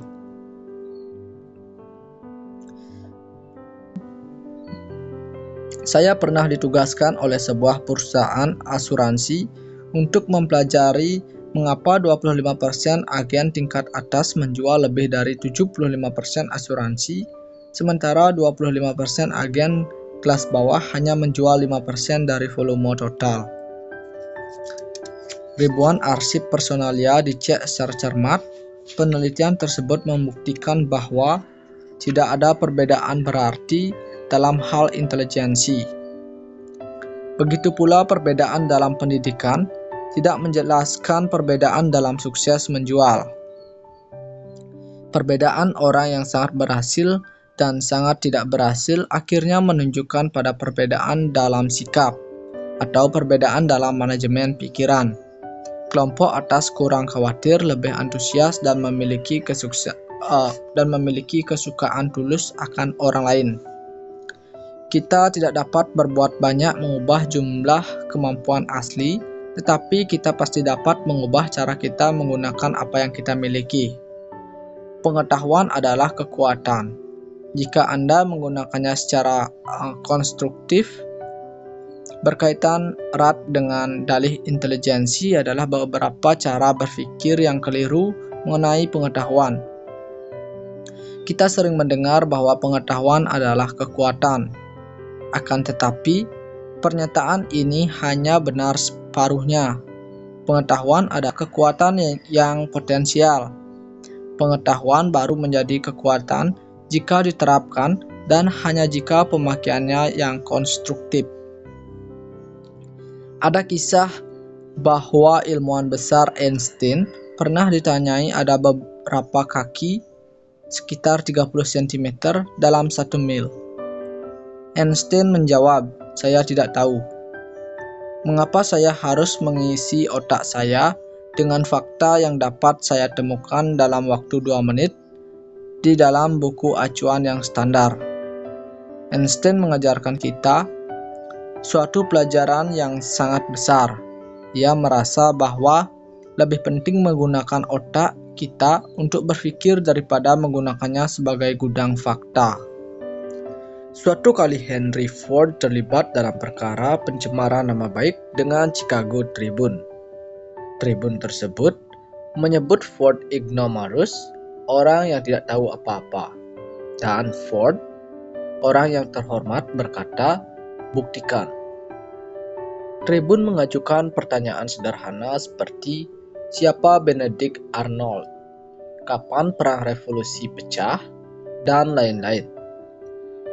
Saya pernah ditugaskan oleh sebuah perusahaan asuransi untuk mempelajari mengapa 25% agen tingkat atas menjual lebih dari 75% asuransi, sementara 25% agen kelas bawah hanya menjual 5% dari volume total. Ribuan arsip personalia dicek secara cermat. Penelitian tersebut membuktikan bahwa tidak ada perbedaan berarti dalam hal intelijensi. Begitu pula perbedaan dalam pendidikan tidak menjelaskan perbedaan dalam sukses menjual. Perbedaan orang yang sangat berhasil dan sangat tidak berhasil akhirnya menunjukkan pada perbedaan dalam sikap atau perbedaan dalam manajemen pikiran. Kelompok atas kurang khawatir, lebih antusias, dan memiliki kesukaan tulus akan orang lain. Kita tidak dapat berbuat banyak mengubah jumlah kemampuan asli, tetapi kita pasti dapat mengubah cara kita menggunakan apa yang kita miliki. Pengetahuan adalah kekuatan. Jika Anda menggunakannya secara konstruktif, berkaitan erat dengan dalih intelijensi adalah beberapa cara berpikir yang keliru mengenai pengetahuan. Kita sering mendengar bahwa pengetahuan adalah kekuatan. Akan tetapi, pernyataan ini hanya benar separuhnya. Pengetahuan adalah kekuatan yang potensial. Pengetahuan baru menjadi kekuatan jika diterapkan dan hanya jika pemakaiannya yang konstruktif. Ada kisah bahwa ilmuwan besar Einstein pernah ditanyai ada beberapa kaki, sekitar 30 cm dalam 1 mil. Einstein menjawab, "Saya tidak tahu. Mengapa saya harus mengisi otak saya dengan fakta yang dapat saya temukan dalam waktu 2 menit di dalam buku acuan yang standar?" Einstein mengajarkan kita suatu pelajaran yang sangat besar. Ia merasa bahwa lebih penting menggunakan otak kita untuk berpikir daripada menggunakannya sebagai gudang fakta. Suatu kali Henry Ford terlibat dalam perkara pencemaran nama baik dengan Chicago Tribune. Tribun tersebut menyebut Ford ignoramus, orang yang tidak tahu apa-apa. Dan Ford, orang yang terhormat, berkata, buktikan. Tribun mengajukan pertanyaan sederhana seperti, siapa Benedict Arnold? Kapan perang revolusi pecah? Dan lain-lain.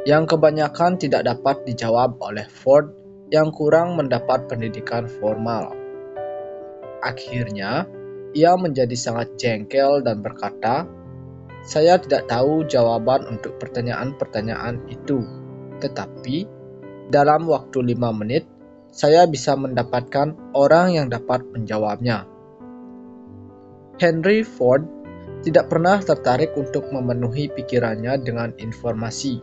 Yang kebanyakan tidak dapat dijawab oleh Ford yang kurang mendapat pendidikan formal. Akhirnya, ia menjadi sangat jengkel dan berkata, saya tidak tahu jawaban untuk pertanyaan-pertanyaan itu, tetapi dalam waktu 5 menit, saya bisa mendapatkan orang yang dapat menjawabnya. Henry Ford tidak pernah tertarik untuk memenuhi pikirannya dengan informasi.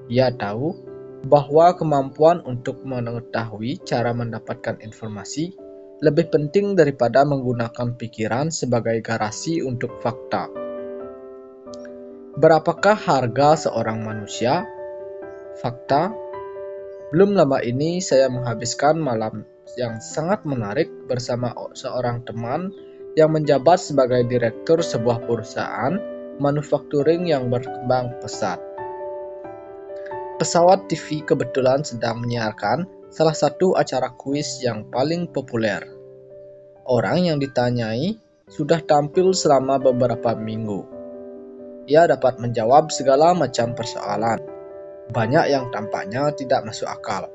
Ia tahu bahwa kemampuan untuk mengetahui cara mendapatkan informasi lebih penting daripada menggunakan pikiran sebagai garasi untuk fakta. Berapakah harga seorang manusia? Fakta. Belum lama ini saya menghabiskan malam yang sangat menarik bersama seorang teman yang menjabat sebagai direktur sebuah perusahaan manufacturing yang berkembang pesat. Pesawat TV kebetulan sedang menyiarkan salah satu acara kuis yang paling populer. Orang yang ditanyai sudah tampil selama beberapa minggu. Ia dapat menjawab segala macam persoalan, banyak yang tampaknya tidak masuk akal.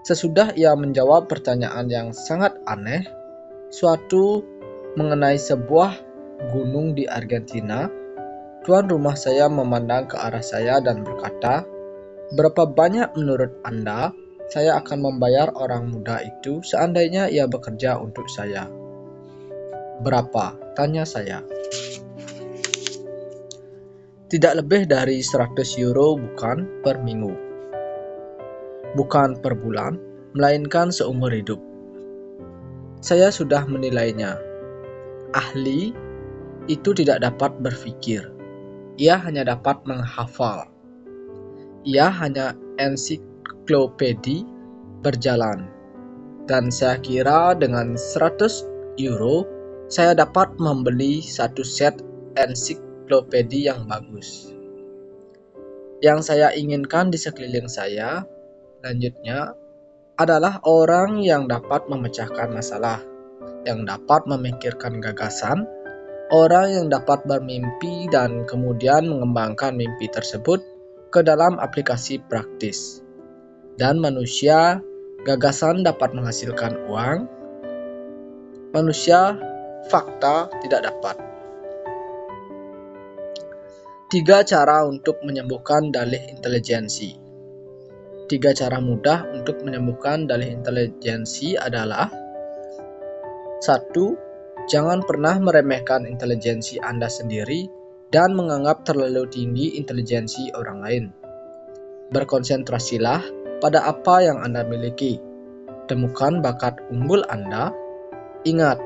Sesudah ia menjawab pertanyaan yang sangat aneh, suatu mengenai sebuah gunung di Argentina, tuan rumah saya memandang ke arah saya dan berkata, berapa banyak menurut Anda saya akan membayar orang muda itu seandainya ia bekerja untuk saya? Berapa? Tanya saya. Tidak lebih dari 100 euro, bukan per minggu. Bukan per bulan, melainkan seumur hidup. Saya sudah menilainya. Ahli itu tidak dapat berpikir. Ia hanya dapat menghafal. Ia hanya ensiklopedi berjalan. Dan saya kira dengan 100 euro, saya dapat membeli satu set ensiklopedi yang bagus. Yang saya inginkan di sekeliling saya, lanjutnya, adalah orang yang dapat memecahkan masalah, yang dapat memikirkan gagasan, orang yang dapat bermimpi dan kemudian mengembangkan mimpi tersebut ke dalam aplikasi praktis. Dan manusia, gagasan dapat menghasilkan uang. Manusia, fakta tidak dapat. 3 cara untuk menyembuhkan dalih intelijensi. 3 cara mudah untuk menyembuhkan dalih intelijensi adalah: 1. Jangan pernah meremehkan intelijensi Anda sendiri dan menganggap terlalu tinggi intelijensi orang lain. Berkonsentrasilah pada apa yang Anda miliki. Temukan bakat unggul Anda. Ingat,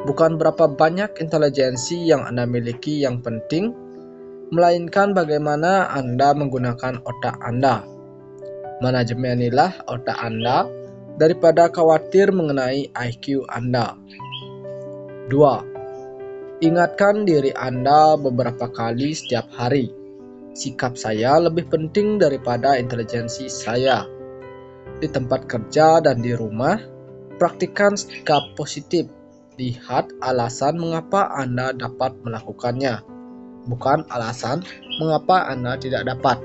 bukan berapa banyak intelijensi yang Anda miliki yang penting, melainkan bagaimana Anda menggunakan otak Anda. Manajemenilah otak Anda daripada khawatir mengenai IQ Anda. 2. Ingatkan diri Anda beberapa kali setiap hari. Sikap saya lebih penting daripada intelijensi saya. Di tempat kerja dan di rumah, praktikkan sikap positif. Lihat alasan mengapa Anda dapat melakukannya, bukan alasan mengapa Anda tidak dapat.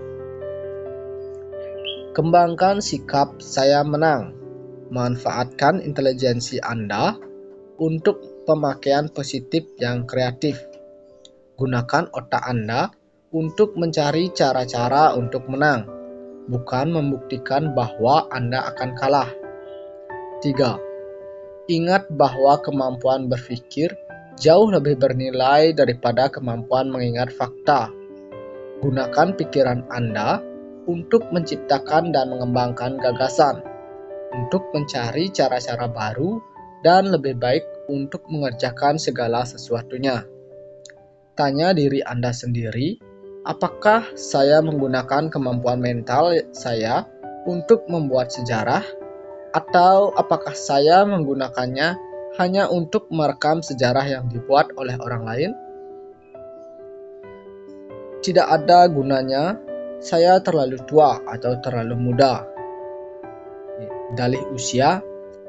Kembangkan sikap saya menang. Manfaatkan intelijensi Anda untuk pemakaian positif yang kreatif. Gunakan otak Anda untuk mencari cara-cara untuk menang, bukan membuktikan bahwa Anda akan kalah. 3. Ingat bahwa kemampuan berpikir jauh lebih bernilai daripada kemampuan mengingat fakta. Gunakan pikiran Anda untuk menciptakan dan mengembangkan gagasan. untuk mencari cara-cara baru dan lebih baik untuk mengerjakan segala sesuatunya. Tanya diri Anda sendiri, apakah saya menggunakan kemampuan mental saya untuk membuat sejarah, atau apakah saya menggunakannya hanya untuk merekam sejarah yang dibuat oleh orang lain? Tidak ada gunanya saya terlalu tua atau terlalu muda. Dalih usia,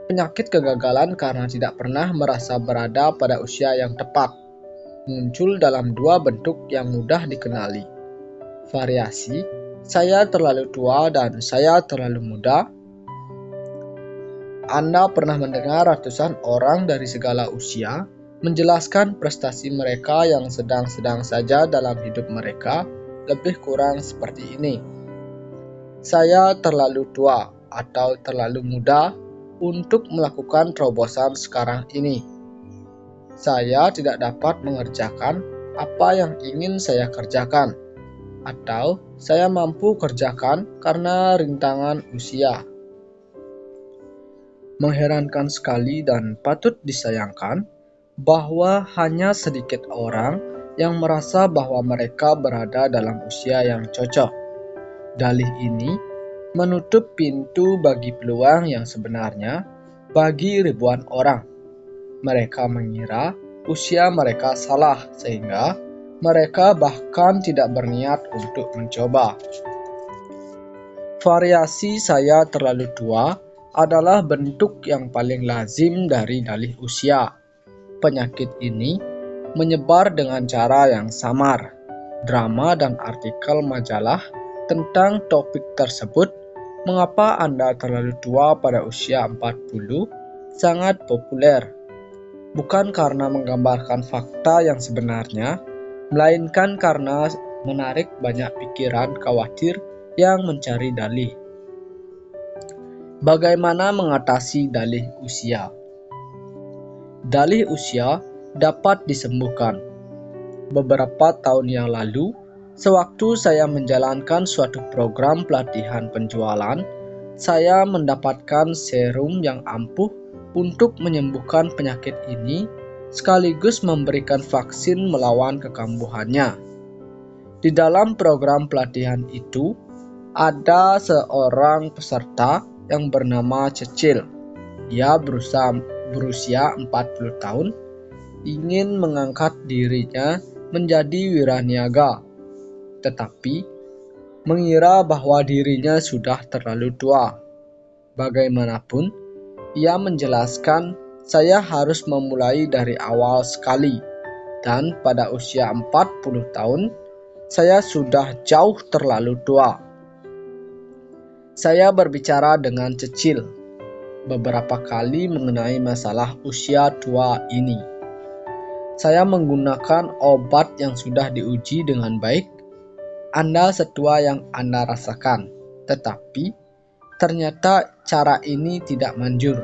penyakit kegagalan karena tidak pernah merasa berada pada usia yang tepat, muncul dalam dua bentuk yang mudah dikenali. Variasi, saya terlalu tua dan saya terlalu muda. Anda pernah mendengar ratusan orang dari segala usia menjelaskan prestasi mereka yang sedang-sedang saja dalam hidup mereka, lebih kurang seperti ini. Saya terlalu tua atau terlalu muda untuk melakukan terobosan sekarang ini. Saya tidak dapat mengerjakan apa yang ingin saya kerjakan, atau saya mampu kerjakan karena rintangan usia. Mengherankan sekali dan patut disayangkan bahwa hanya sedikit orang yang merasa bahwa mereka berada dalam usia yang cocok. Dalih ini menutup pintu bagi peluang yang sebenarnya bagi ribuan orang. Mereka mengira usia mereka salah sehingga mereka bahkan tidak berniat untuk mencoba. Variasi saya terlalu tua adalah bentuk yang paling lazim dari dalih usia. Penyakit ini menyebar dengan cara yang samar. Drama dan artikel majalah tentang topik tersebut, mengapa Anda terlalu tua pada usia 40, sangat populer. Bukan karena menggambarkan fakta yang sebenarnya, melainkan karena menarik banyak pikiran khawatir yang mencari dalih. Bagaimana mengatasi dalih usia? Dalih usia dapat disembuhkan. Beberapa tahun yang lalu, sewaktu saya menjalankan suatu program pelatihan penjualan, saya mendapatkan serum yang ampuh untuk menyembuhkan penyakit ini, sekaligus memberikan vaksin melawan kekambuhannya. Di dalam program pelatihan itu, ada seorang peserta yang bernama Cecil. Ia berusia 40 tahun, ingin mengangkat dirinya menjadi wiraniaga, tetapi mengira bahwa dirinya sudah terlalu tua. Bagaimanapun, ia menjelaskan saya harus memulai dari awal sekali, dan pada usia 40 tahun, saya sudah jauh terlalu tua. Saya berbicara dengan Cecil beberapa kali mengenai masalah usia tua ini. Saya menggunakan obat yang sudah diuji dengan baik. Anda setua yang Anda rasakan, tetapi ternyata cara ini tidak manjur.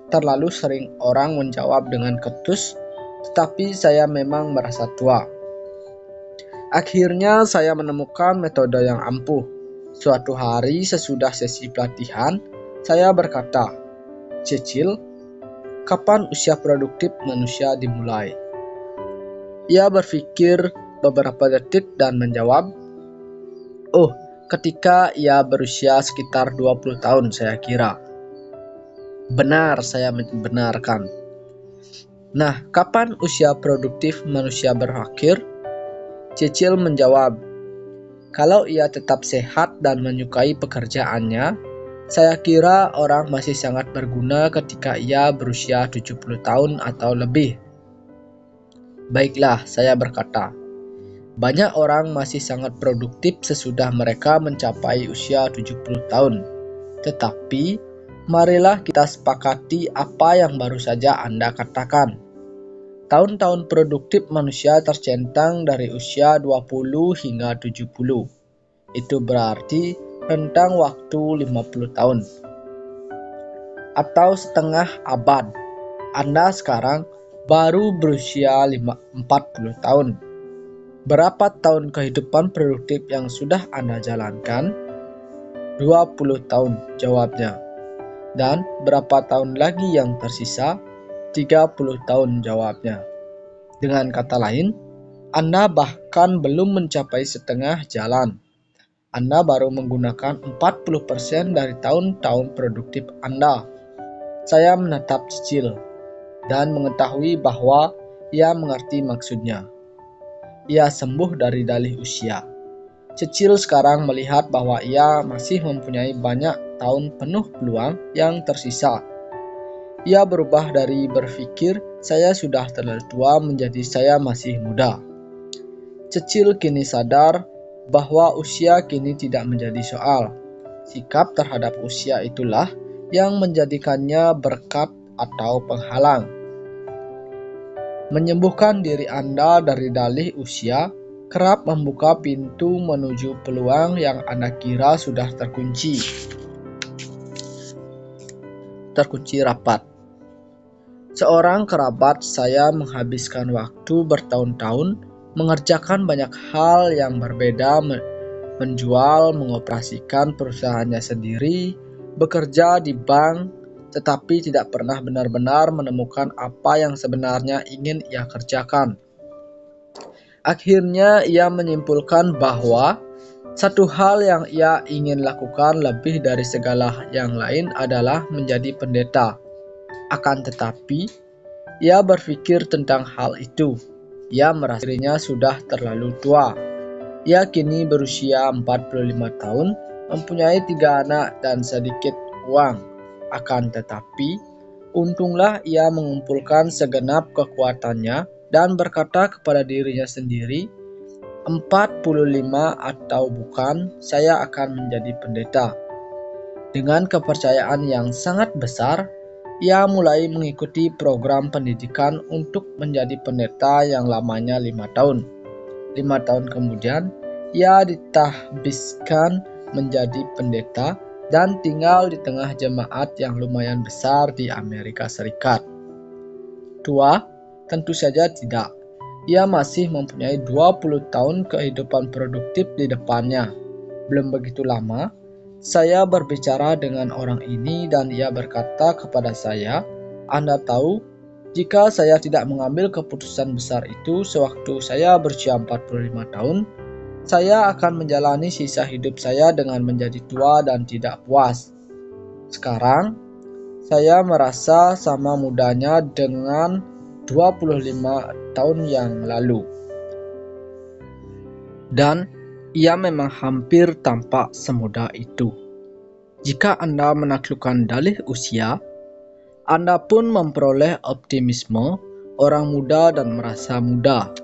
Terlalu sering orang menjawab dengan ketus, tetapi saya memang merasa tua. Akhirnya saya menemukan metode yang ampuh. Suatu hari sesudah sesi pelatihan, saya berkata, "Cecil, kapan usia produktif manusia dimulai?" Ia berpikir beberapa detik dan menjawab, "Oh, ketika ia berusia sekitar 20 tahun saya kira." Benar, saya membenarkan. Nah, kapan usia produktif manusia berakhir? Cecil menjawab, "Kalau ia tetap sehat dan menyukai pekerjaannya, saya kira orang masih sangat berguna ketika ia berusia 70 tahun atau lebih." Baiklah, saya berkata. Banyak orang masih sangat produktif sesudah mereka mencapai usia 70 tahun. Tetapi, marilah kita sepakati apa yang baru saja Anda katakan. Tahun-tahun produktif manusia tercentang dari usia 20 hingga 70. Itu berarti rentang waktu 50 tahun. Atau setengah abad. Anda sekarang baru berusia 40 tahun. Berapa tahun kehidupan produktif yang sudah Anda jalankan? 20 tahun, jawabnya. Dan berapa tahun lagi yang tersisa? 30 tahun, jawabnya. Dengan kata lain, Anda bahkan belum mencapai setengah jalan. Anda baru menggunakan 40% dari tahun-tahun produktif Anda. Saya menatap Cicil dan mengetahui bahwa ia mengerti maksudnya. Ia sembuh dari dalih usia. Cicil sekarang melihat bahwa ia masih mempunyai banyak tahun penuh peluang yang tersisa. Ia berubah dari berpikir saya sudah terlalu tua menjadi saya masih muda. Cicil kini sadar bahwa usia kini tidak menjadi soal. Sikap terhadap usia itulah yang menjadikannya berkat atau penghalang. Menyembuhkan diri Anda dari dalih usia kerap membuka pintu menuju peluang yang Anda kira sudah terkunci rapat. Seorang kerabat saya menghabiskan waktu bertahun-tahun mengerjakan banyak hal yang berbeda, menjual, mengoperasikan perusahaannya sendiri, bekerja di bank, tetapi tidak pernah benar-benar menemukan apa yang sebenarnya ingin ia kerjakan. Akhirnya ia menyimpulkan bahwa satu hal yang ia ingin lakukan lebih dari segala yang lain adalah menjadi pendeta. Akan tetapi, ia berpikir tentang hal itu. Ia merasa dirinya sudah terlalu tua. Ia kini berusia 45 tahun, mempunyai 3 anak dan sedikit uang. Akan tetapi, untunglah ia mengumpulkan segenap kekuatannya dan berkata kepada dirinya sendiri, 45 atau bukan, saya akan menjadi pendeta. Dengan kepercayaan yang sangat besar, ia mulai mengikuti program pendidikan untuk menjadi pendeta yang lamanya 5 tahun. 5 tahun kemudian, ia ditahbiskan menjadi pendeta dan tinggal di tengah jemaat yang lumayan besar di Amerika Serikat. Tua? Tentu saja tidak. Ia masih mempunyai 20 tahun kehidupan produktif di depannya. Belum begitu lama, saya berbicara dengan orang ini dan ia berkata kepada saya, Anda tahu, jika saya tidak mengambil keputusan besar itu sewaktu saya berusia 45 tahun, saya akan menjalani sisa hidup saya dengan menjadi tua dan tidak puas. Sekarang, saya merasa sama mudanya dengan 25 tahun yang lalu. Dan ia memang hampir tampak semudah itu. Jika Anda menaklukkan dalih usia, Anda pun memperoleh optimisme orang muda dan merasa muda.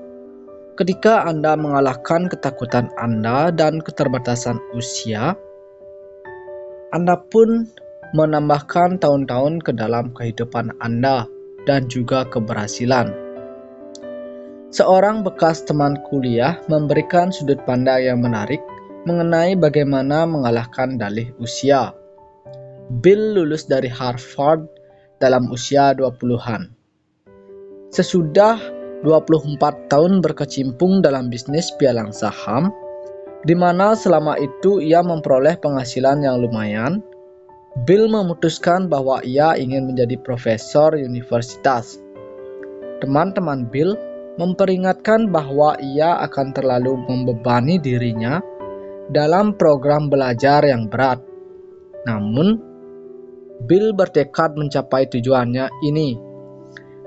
Ketika Anda mengalahkan ketakutan Anda dan keterbatasan usia, Anda pun menambahkan tahun-tahun ke dalam kehidupan Anda dan juga keberhasilan. Seorang bekas teman kuliah memberikan sudut pandang yang menarik mengenai bagaimana mengalahkan dalih usia. Bill lulus dari Harvard dalam usia 20-an. Sesudah 24 tahun berkecimpung dalam bisnis pialang saham, di mana selama itu ia memperoleh penghasilan yang lumayan, Bill memutuskan bahwa ia ingin menjadi profesor universitas. Teman-teman Bill memperingatkan bahwa ia akan terlalu membebani dirinya dalam program belajar yang berat. Namun, Bill bertekad mencapai tujuannya ini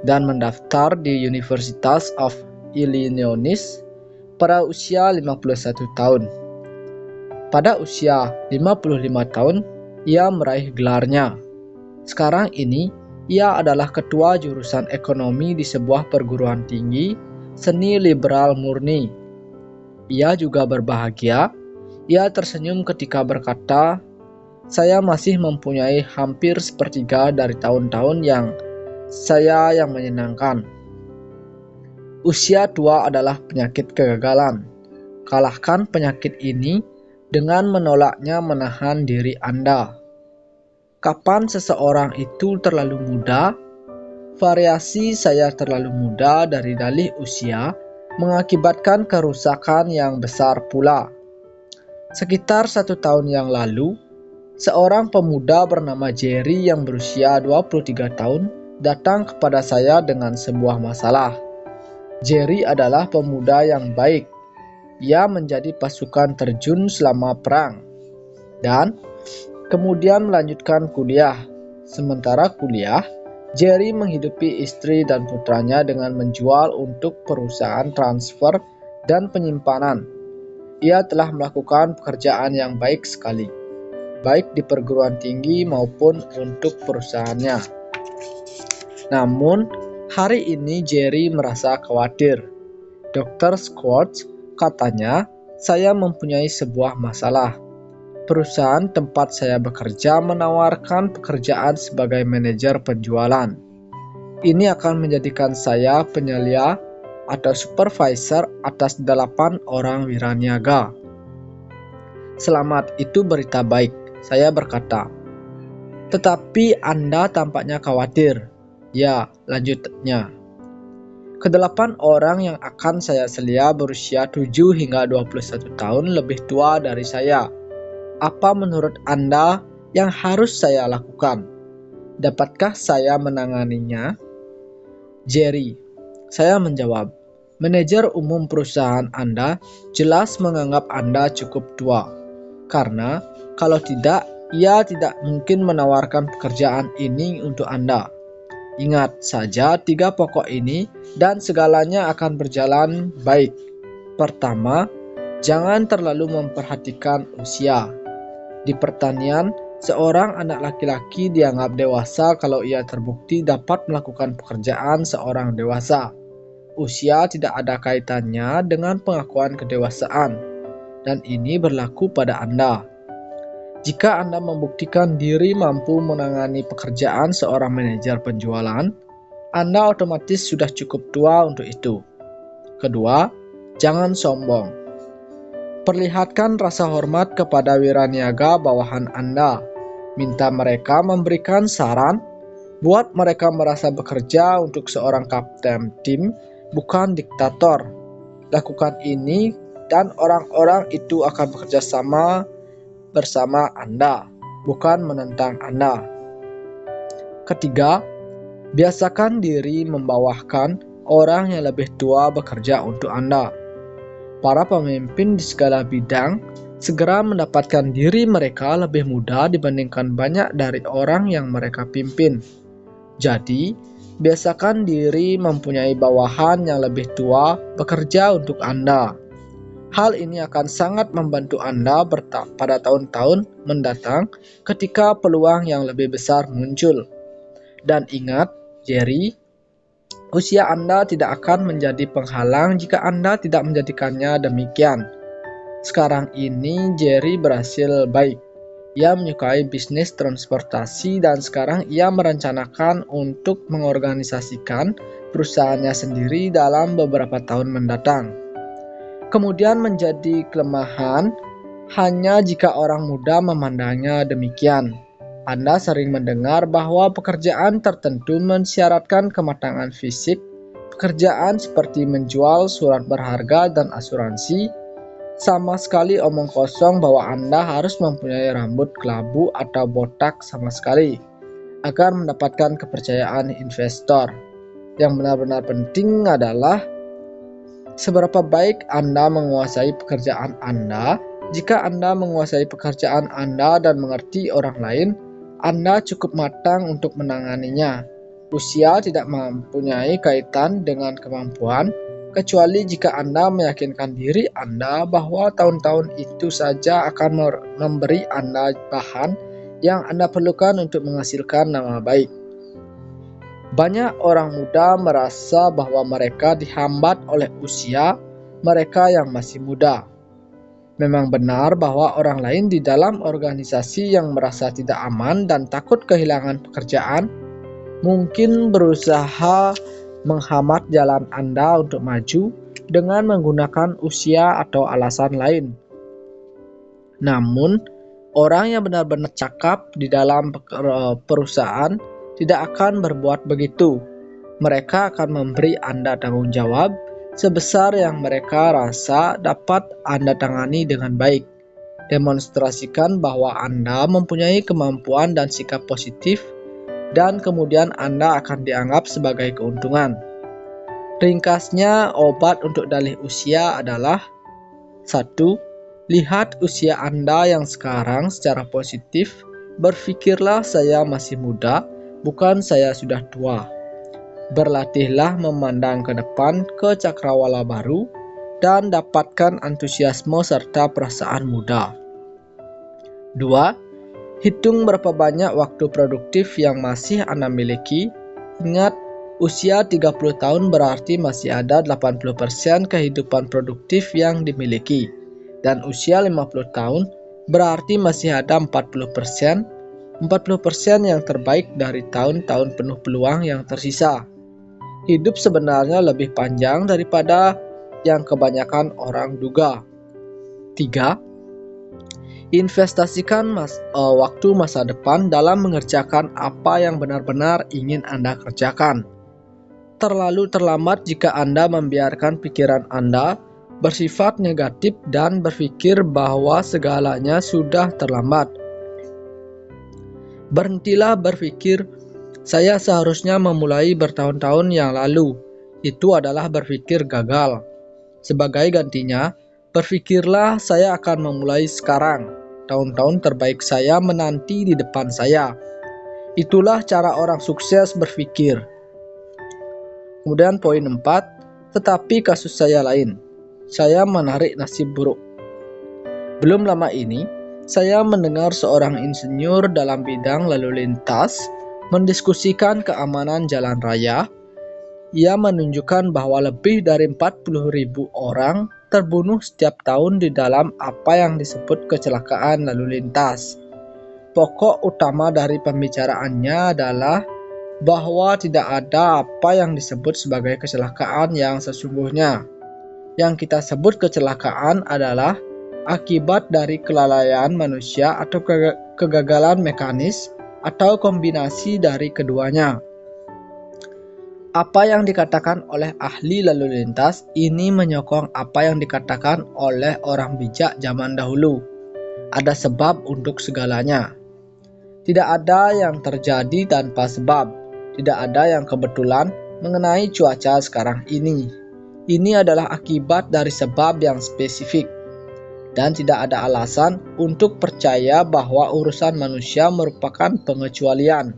dan mendaftar di University of Illinois pada usia 51 tahun. Pada usia 55 tahun, ia meraih gelarnya. Sekarang ini, ia adalah ketua jurusan ekonomi di sebuah perguruan tinggi seni liberal murni. Ia juga berbahagia. Ia tersenyum ketika berkata, saya masih mempunyai hampir sepertiga dari tahun-tahun yang menyenangkan. Usia tua adalah penyakit kegagalan. Kalahkan penyakit ini dengan menolaknya menahan diri Anda. Kapan seseorang itu terlalu muda? Variasi saya terlalu muda dari dalih usia mengakibatkan kerusakan yang besar pula. Sekitar 1 tahun yang lalu, Seorang pemuda bernama Jerry yang berusia 23 tahun datang kepada saya dengan sebuah masalah. Jerry adalah pemuda yang baik. Ia menjadi pasukan terjun selama perang dan kemudian melanjutkan kuliah. Sementara kuliah, Jerry menghidupi istri dan putranya dengan menjual untuk perusahaan transfer dan penyimpanan. Ia telah melakukan pekerjaan yang baik sekali, baik di perguruan tinggi maupun untuk perusahaannya. Namun, hari ini Jerry merasa khawatir. Dr. Squatch katanya, saya mempunyai sebuah masalah. Perusahaan tempat saya bekerja menawarkan pekerjaan sebagai manajer penjualan. Ini akan menjadikan saya penyelia atau supervisor atas 8 orang wiraniaga. Selamat, itu berita baik, saya berkata. Tetapi Anda tampaknya khawatir. Ya, lanjutnya. Ke-8 orang yang akan saya selia berusia 7 hingga 21 tahun lebih tua dari saya. Apa menurut Anda yang harus saya lakukan? Dapatkah saya menanganinya? Jerry, saya menjawab, manajer umum perusahaan Anda jelas menganggap Anda cukup tua. Karena kalau tidak, ia tidak mungkin menawarkan pekerjaan ini untuk Anda. Ingat saja 3 pokok ini dan segalanya akan berjalan baik. Pertama, jangan terlalu memperhatikan usia. Di pertanian, seorang anak laki-laki dianggap dewasa kalau ia terbukti dapat melakukan pekerjaan seorang dewasa. Usia tidak ada kaitannya dengan pengakuan kedewasaan, dan ini berlaku pada Anda. Jika Anda membuktikan diri mampu menangani pekerjaan seorang manajer penjualan, Anda otomatis sudah cukup tua untuk itu. Kedua, jangan sombong. Perlihatkan rasa hormat kepada wiraniaga bawahan Anda. Minta mereka memberikan saran, buat mereka merasa bekerja untuk seorang kapten tim, bukan diktator. Lakukan ini dan orang-orang itu akan bekerja sama bersama Anda, bukan menentang Anda. Ketiga, biasakan diri membawakan orang yang lebih tua bekerja untuk Anda. Para pemimpin di segala bidang segera mendapatkan diri mereka lebih muda dibandingkan banyak dari orang yang mereka pimpin. Jadi, biasakan diri mempunyai bawahan yang lebih tua bekerja untuk Anda. Hal ini akan sangat membantu Anda pada tahun-tahun mendatang ketika peluang yang lebih besar muncul. Dan ingat, Jerry, usia Anda tidak akan menjadi penghalang jika Anda tidak menjadikannya demikian. Sekarang ini Jerry berhasil baik. Ia menyukai bisnis transportasi dan sekarang ia merencanakan untuk mengorganisasikan perusahaannya sendiri dalam beberapa tahun mendatang. Kemudian menjadi kelemahan hanya jika orang muda memandangnya demikian. Anda sering mendengar bahwa pekerjaan tertentu mensyaratkan kematangan fisik, pekerjaan seperti menjual surat berharga dan asuransi, sama sekali omong kosong bahwa Anda harus mempunyai rambut kelabu atau botak sama sekali, agar mendapatkan kepercayaan investor. Yang benar-benar penting adalah seberapa baik Anda menguasai pekerjaan Anda. Jika Anda menguasai pekerjaan Anda dan mengerti orang lain, Anda cukup matang untuk menanganinya. Usia tidak mempunyai kaitan dengan kemampuan, kecuali jika Anda meyakinkan diri Anda bahwa tahun-tahun itu saja akan memberi Anda bahan yang Anda perlukan untuk menghasilkan nama baik. Banyak orang muda merasa bahwa mereka dihambat oleh usia mereka yang masih muda. Memang benar bahwa orang lain di dalam organisasi yang merasa tidak aman dan takut kehilangan pekerjaan mungkin berusaha menghambat jalan Anda untuk maju dengan menggunakan usia atau alasan lain. Namun, orang yang benar-benar cakap di dalam perusahaan tidak akan berbuat begitu. Mereka akan memberi Anda tanggung jawab sebesar yang mereka rasa dapat Anda tangani dengan baik. Demonstrasikan bahwa Anda mempunyai kemampuan dan sikap positif, dan kemudian Anda akan dianggap sebagai keuntungan. Ringkasnya, obat untuk dalih usia adalah 1. Lihat usia Anda yang sekarang secara positif. Berpikirlah saya masih muda, bukan saya sudah tua. Berlatihlah memandang ke depan ke cakrawala baru dan dapatkan antusiasme serta perasaan muda. 2. Hitung berapa banyak waktu produktif yang masih Anda miliki. Ingat, usia 30 tahun berarti masih ada 80% kehidupan produktif yang dimiliki. Dan usia 50 tahun berarti masih ada 40% yang terbaik dari tahun-tahun penuh peluang yang tersisa. Hidup sebenarnya lebih panjang daripada yang kebanyakan orang duga. 3. Investasikan waktu masa depan dalam mengerjakan apa yang benar-benar ingin Anda kerjakan. Terlalu terlambat jika Anda membiarkan pikiran Anda bersifat negatif dan berpikir bahwa segalanya sudah terlambat. Berhentilah berpikir, saya seharusnya memulai bertahun-tahun yang lalu. Itu adalah berpikir gagal. Sebagai gantinya, berpikirlah saya akan memulai sekarang. Tahun-tahun terbaik saya menanti di depan saya. Itulah cara orang sukses berpikir. Kemudian poin 4, tetapi kasus saya lain. Saya menarik nasib buruk. Belum lama ini, saya mendengar seorang insinyur dalam bidang lalu lintas mendiskusikan keamanan jalan raya. Ia menunjukkan bahwa lebih dari 40.000 orang terbunuh setiap tahun di dalam apa yang disebut kecelakaan lalu lintas. Pokok utama dari pembicaraannya adalah bahwa tidak ada apa yang disebut sebagai kecelakaan yang sesungguhnya. Yang kita sebut kecelakaan adalah akibat dari kelalaian manusia atau kegagalan mekanis atau kombinasi dari keduanya. Apa yang dikatakan oleh ahli lalu lintas ini menyokong apa yang dikatakan oleh orang bijak zaman dahulu. Ada sebab untuk segalanya. Tidak ada yang terjadi tanpa sebab. Tidak ada yang kebetulan mengenai cuaca sekarang ini. Ini adalah akibat dari sebab yang spesifik. Dan tidak ada alasan untuk percaya bahwa urusan manusia merupakan pengecualian.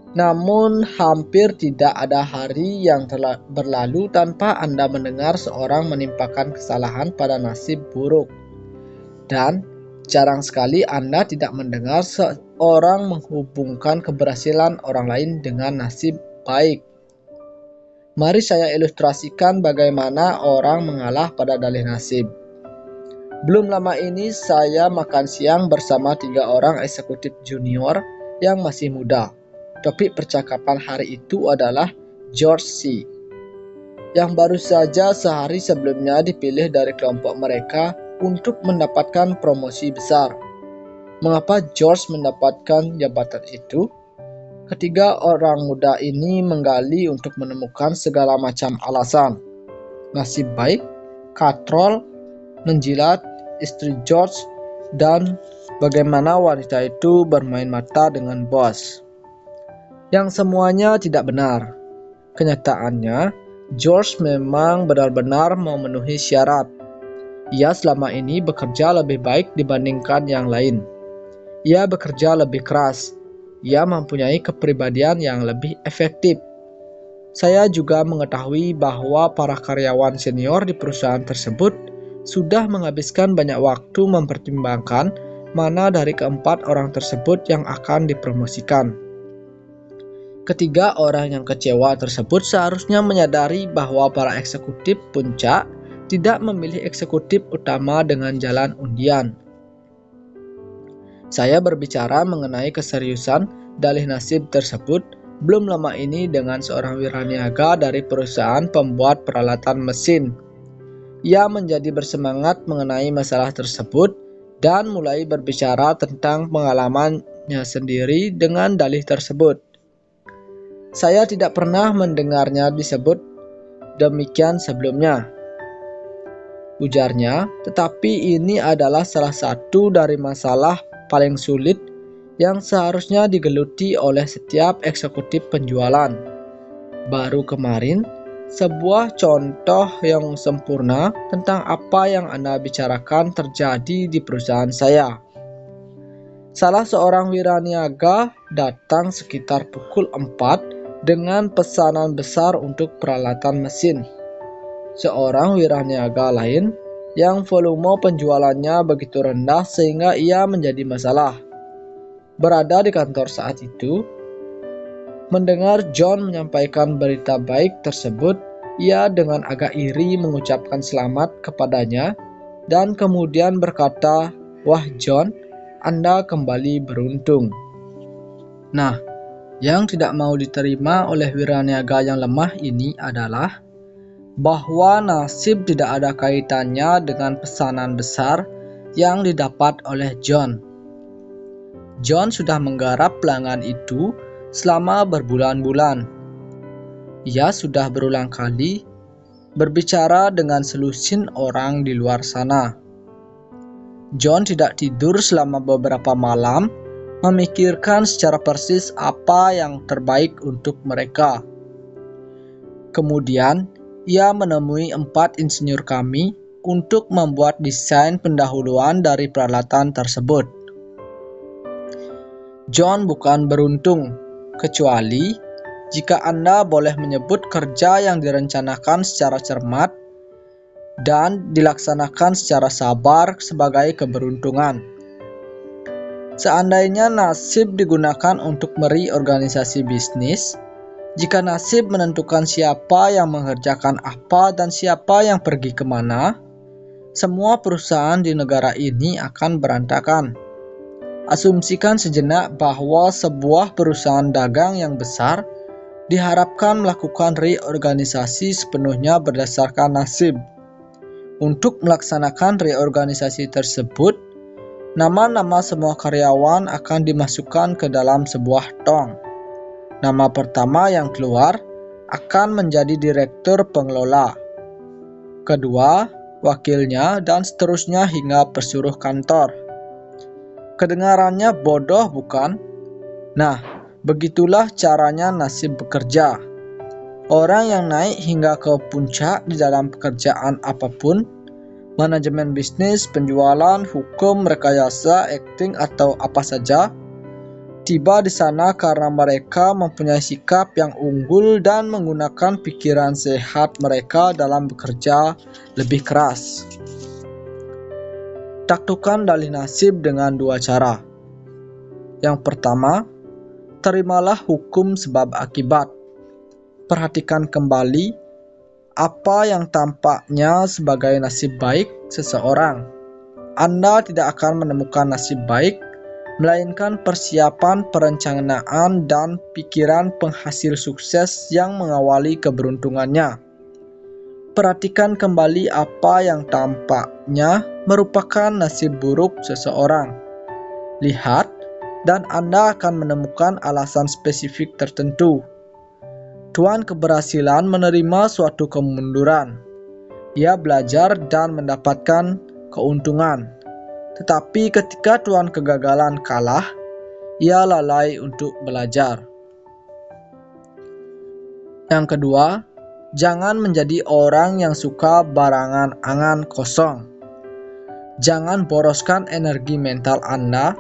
Namun, hampir tidak ada hari yang berlalu tanpa Anda mendengar seorang menimpakan kesalahan pada nasib buruk. Dan jarang sekali Anda tidak mendengar seorang menghubungkan keberhasilan orang lain dengan nasib baik. Mari saya ilustrasikan bagaimana orang mengalah pada dalih nasib. Belum lama ini saya makan siang bersama 3 orang eksekutif junior yang masih muda. Topik percakapan hari itu adalah George C. yang baru saja sehari sebelumnya dipilih dari kelompok mereka untuk mendapatkan promosi besar. Mengapa George mendapatkan jabatan itu? Ketiga orang muda ini menggali untuk menemukan segala macam alasan. Nasib baik, katrol, menjilat, istri George, dan bagaimana wanita itu bermain mata dengan bos. Yang semuanya tidak benar. Kenyataannya, George memang benar-benar memenuhi syarat. Ia selama ini bekerja lebih baik dibandingkan yang lain. Ia bekerja lebih keras. Ia mempunyai kepribadian yang lebih efektif. Saya juga mengetahui bahwa para karyawan senior di perusahaan tersebut sudah menghabiskan banyak waktu mempertimbangkan mana dari keempat orang tersebut yang akan dipromosikan. Ketiga orang yang kecewa tersebut seharusnya menyadari bahwa para eksekutif puncak tidak memilih eksekutif utama dengan jalan undian. Saya berbicara mengenai keseriusan dalih nasib tersebut belum lama ini dengan seorang wiraniaga dari perusahaan pembuat peralatan mesin. Ia menjadi bersemangat mengenai masalah tersebut dan mulai berbicara tentang pengalamannya sendiri dengan dalih tersebut. Saya tidak pernah mendengarnya disebut demikian sebelumnya. ujarnya, tetapi ini adalah salah satu dari masalah paling sulit yang seharusnya digeluti oleh setiap eksekutif penjualan. Baru kemarin, sebuah contoh yang sempurna tentang apa yang Anda bicarakan terjadi di perusahaan saya. Salah seorang wiraniaga datang sekitar pukul 4 dengan pesanan besar untuk peralatan mesin. Seorang wiraniaga lain yang volume penjualannya begitu rendah sehingga ia menjadi masalah. Berada di kantor saat itu, mendengar John menyampaikan berita baik tersebut, ia dengan agak iri mengucapkan selamat kepadanya dan kemudian berkata, "Wah John, Anda kembali beruntung." Nah, yang tidak mau diterima oleh wiraniaga yang lemah ini adalah bahwa nasib tidak ada kaitannya dengan pesanan besar yang didapat oleh John. John sudah menggarap pelanggan itu selama berbulan-bulan. Ia sudah berulang kali berbicara dengan selusin orang di luar sana. John tidak tidur selama beberapa malam, memikirkan secara persis apa yang terbaik untuk mereka. Kemudian, ia menemui 4 insinyur kami untuk membuat desain pendahuluan dari peralatan tersebut. John bukan beruntung, kecuali jika Anda boleh menyebut kerja yang direncanakan secara cermat dan dilaksanakan secara sabar sebagai keberuntungan. Seandainya nasib digunakan untuk mereorganisasi bisnis, jika nasib menentukan siapa yang mengerjakan apa dan siapa yang pergi kemana, semua perusahaan di negara ini akan berantakan. Asumsikan sejenak bahwa sebuah perusahaan dagang yang besar diharapkan melakukan reorganisasi sepenuhnya berdasarkan nasib. Untuk melaksanakan reorganisasi tersebut, nama-nama semua karyawan akan dimasukkan ke dalam sebuah tong. Nama pertama yang keluar akan menjadi direktur pengelola, kedua wakilnya, dan seterusnya hingga pesuruh kantor. Kedengarannya bodoh, bukan? Nah, begitulah caranya nasib bekerja. Orang yang naik hingga ke puncak di dalam pekerjaan apapun, manajemen bisnis, penjualan, hukum, rekayasa, akting, atau apa saja, tiba di sana karena mereka mempunyai sikap yang unggul dan menggunakan pikiran sehat mereka dalam bekerja lebih keras. Taklukan dalih nasib dengan 2 cara. Yang pertama, terimalah hukum sebab akibat. Perhatikan kembali apa yang tampaknya sebagai nasib baik seseorang. Anda tidak akan menemukan nasib baik, melainkan persiapan, perencanaan, dan pikiran penghasil sukses yang mengawali keberuntungannya. Perhatikan kembali apa yang tampaknya merupakan nasib buruk seseorang. Lihat, dan Anda akan menemukan alasan spesifik tertentu. Tuan keberhasilan menerima suatu kemunduran. Ia belajar dan mendapatkan keuntungan. Tetapi ketika tuan kegagalan kalah, ia lalai untuk belajar. Yang kedua, jangan menjadi orang yang suka barangan angan kosong. Jangan boroskan energi mental Anda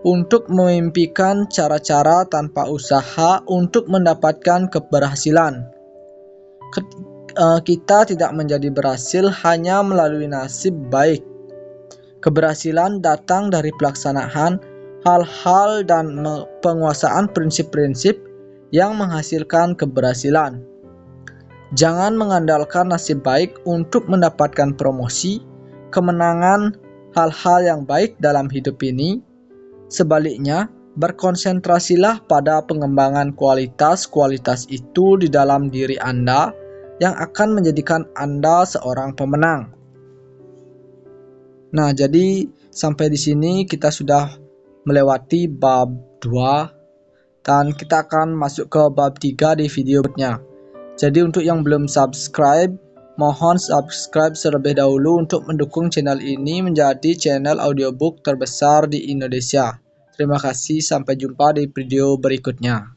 untuk memimpikan cara-cara tanpa usaha untuk mendapatkan keberhasilan. Kita tidak menjadi berhasil hanya melalui nasib baik. Keberhasilan datang dari pelaksanaan hal-hal dan penguasaan prinsip-prinsip yang menghasilkan keberhasilan. Jangan mengandalkan nasib baik untuk mendapatkan promosi, kemenangan, hal-hal yang baik dalam hidup ini. Sebaliknya, berkonsentrasilah pada pengembangan kualitas-kualitas itu di dalam diri Anda yang akan menjadikan Anda seorang pemenang. Nah, jadi sampai di sini kita sudah melewati bab 2 dan kita akan masuk ke bab 3 di video berikutnya. Jadi untuk yang belum subscribe, Mohon subscribe terlebih dahulu untuk mendukung channel ini menjadi channel audiobook terbesar di Indonesia. Terima kasih, sampai jumpa di video berikutnya.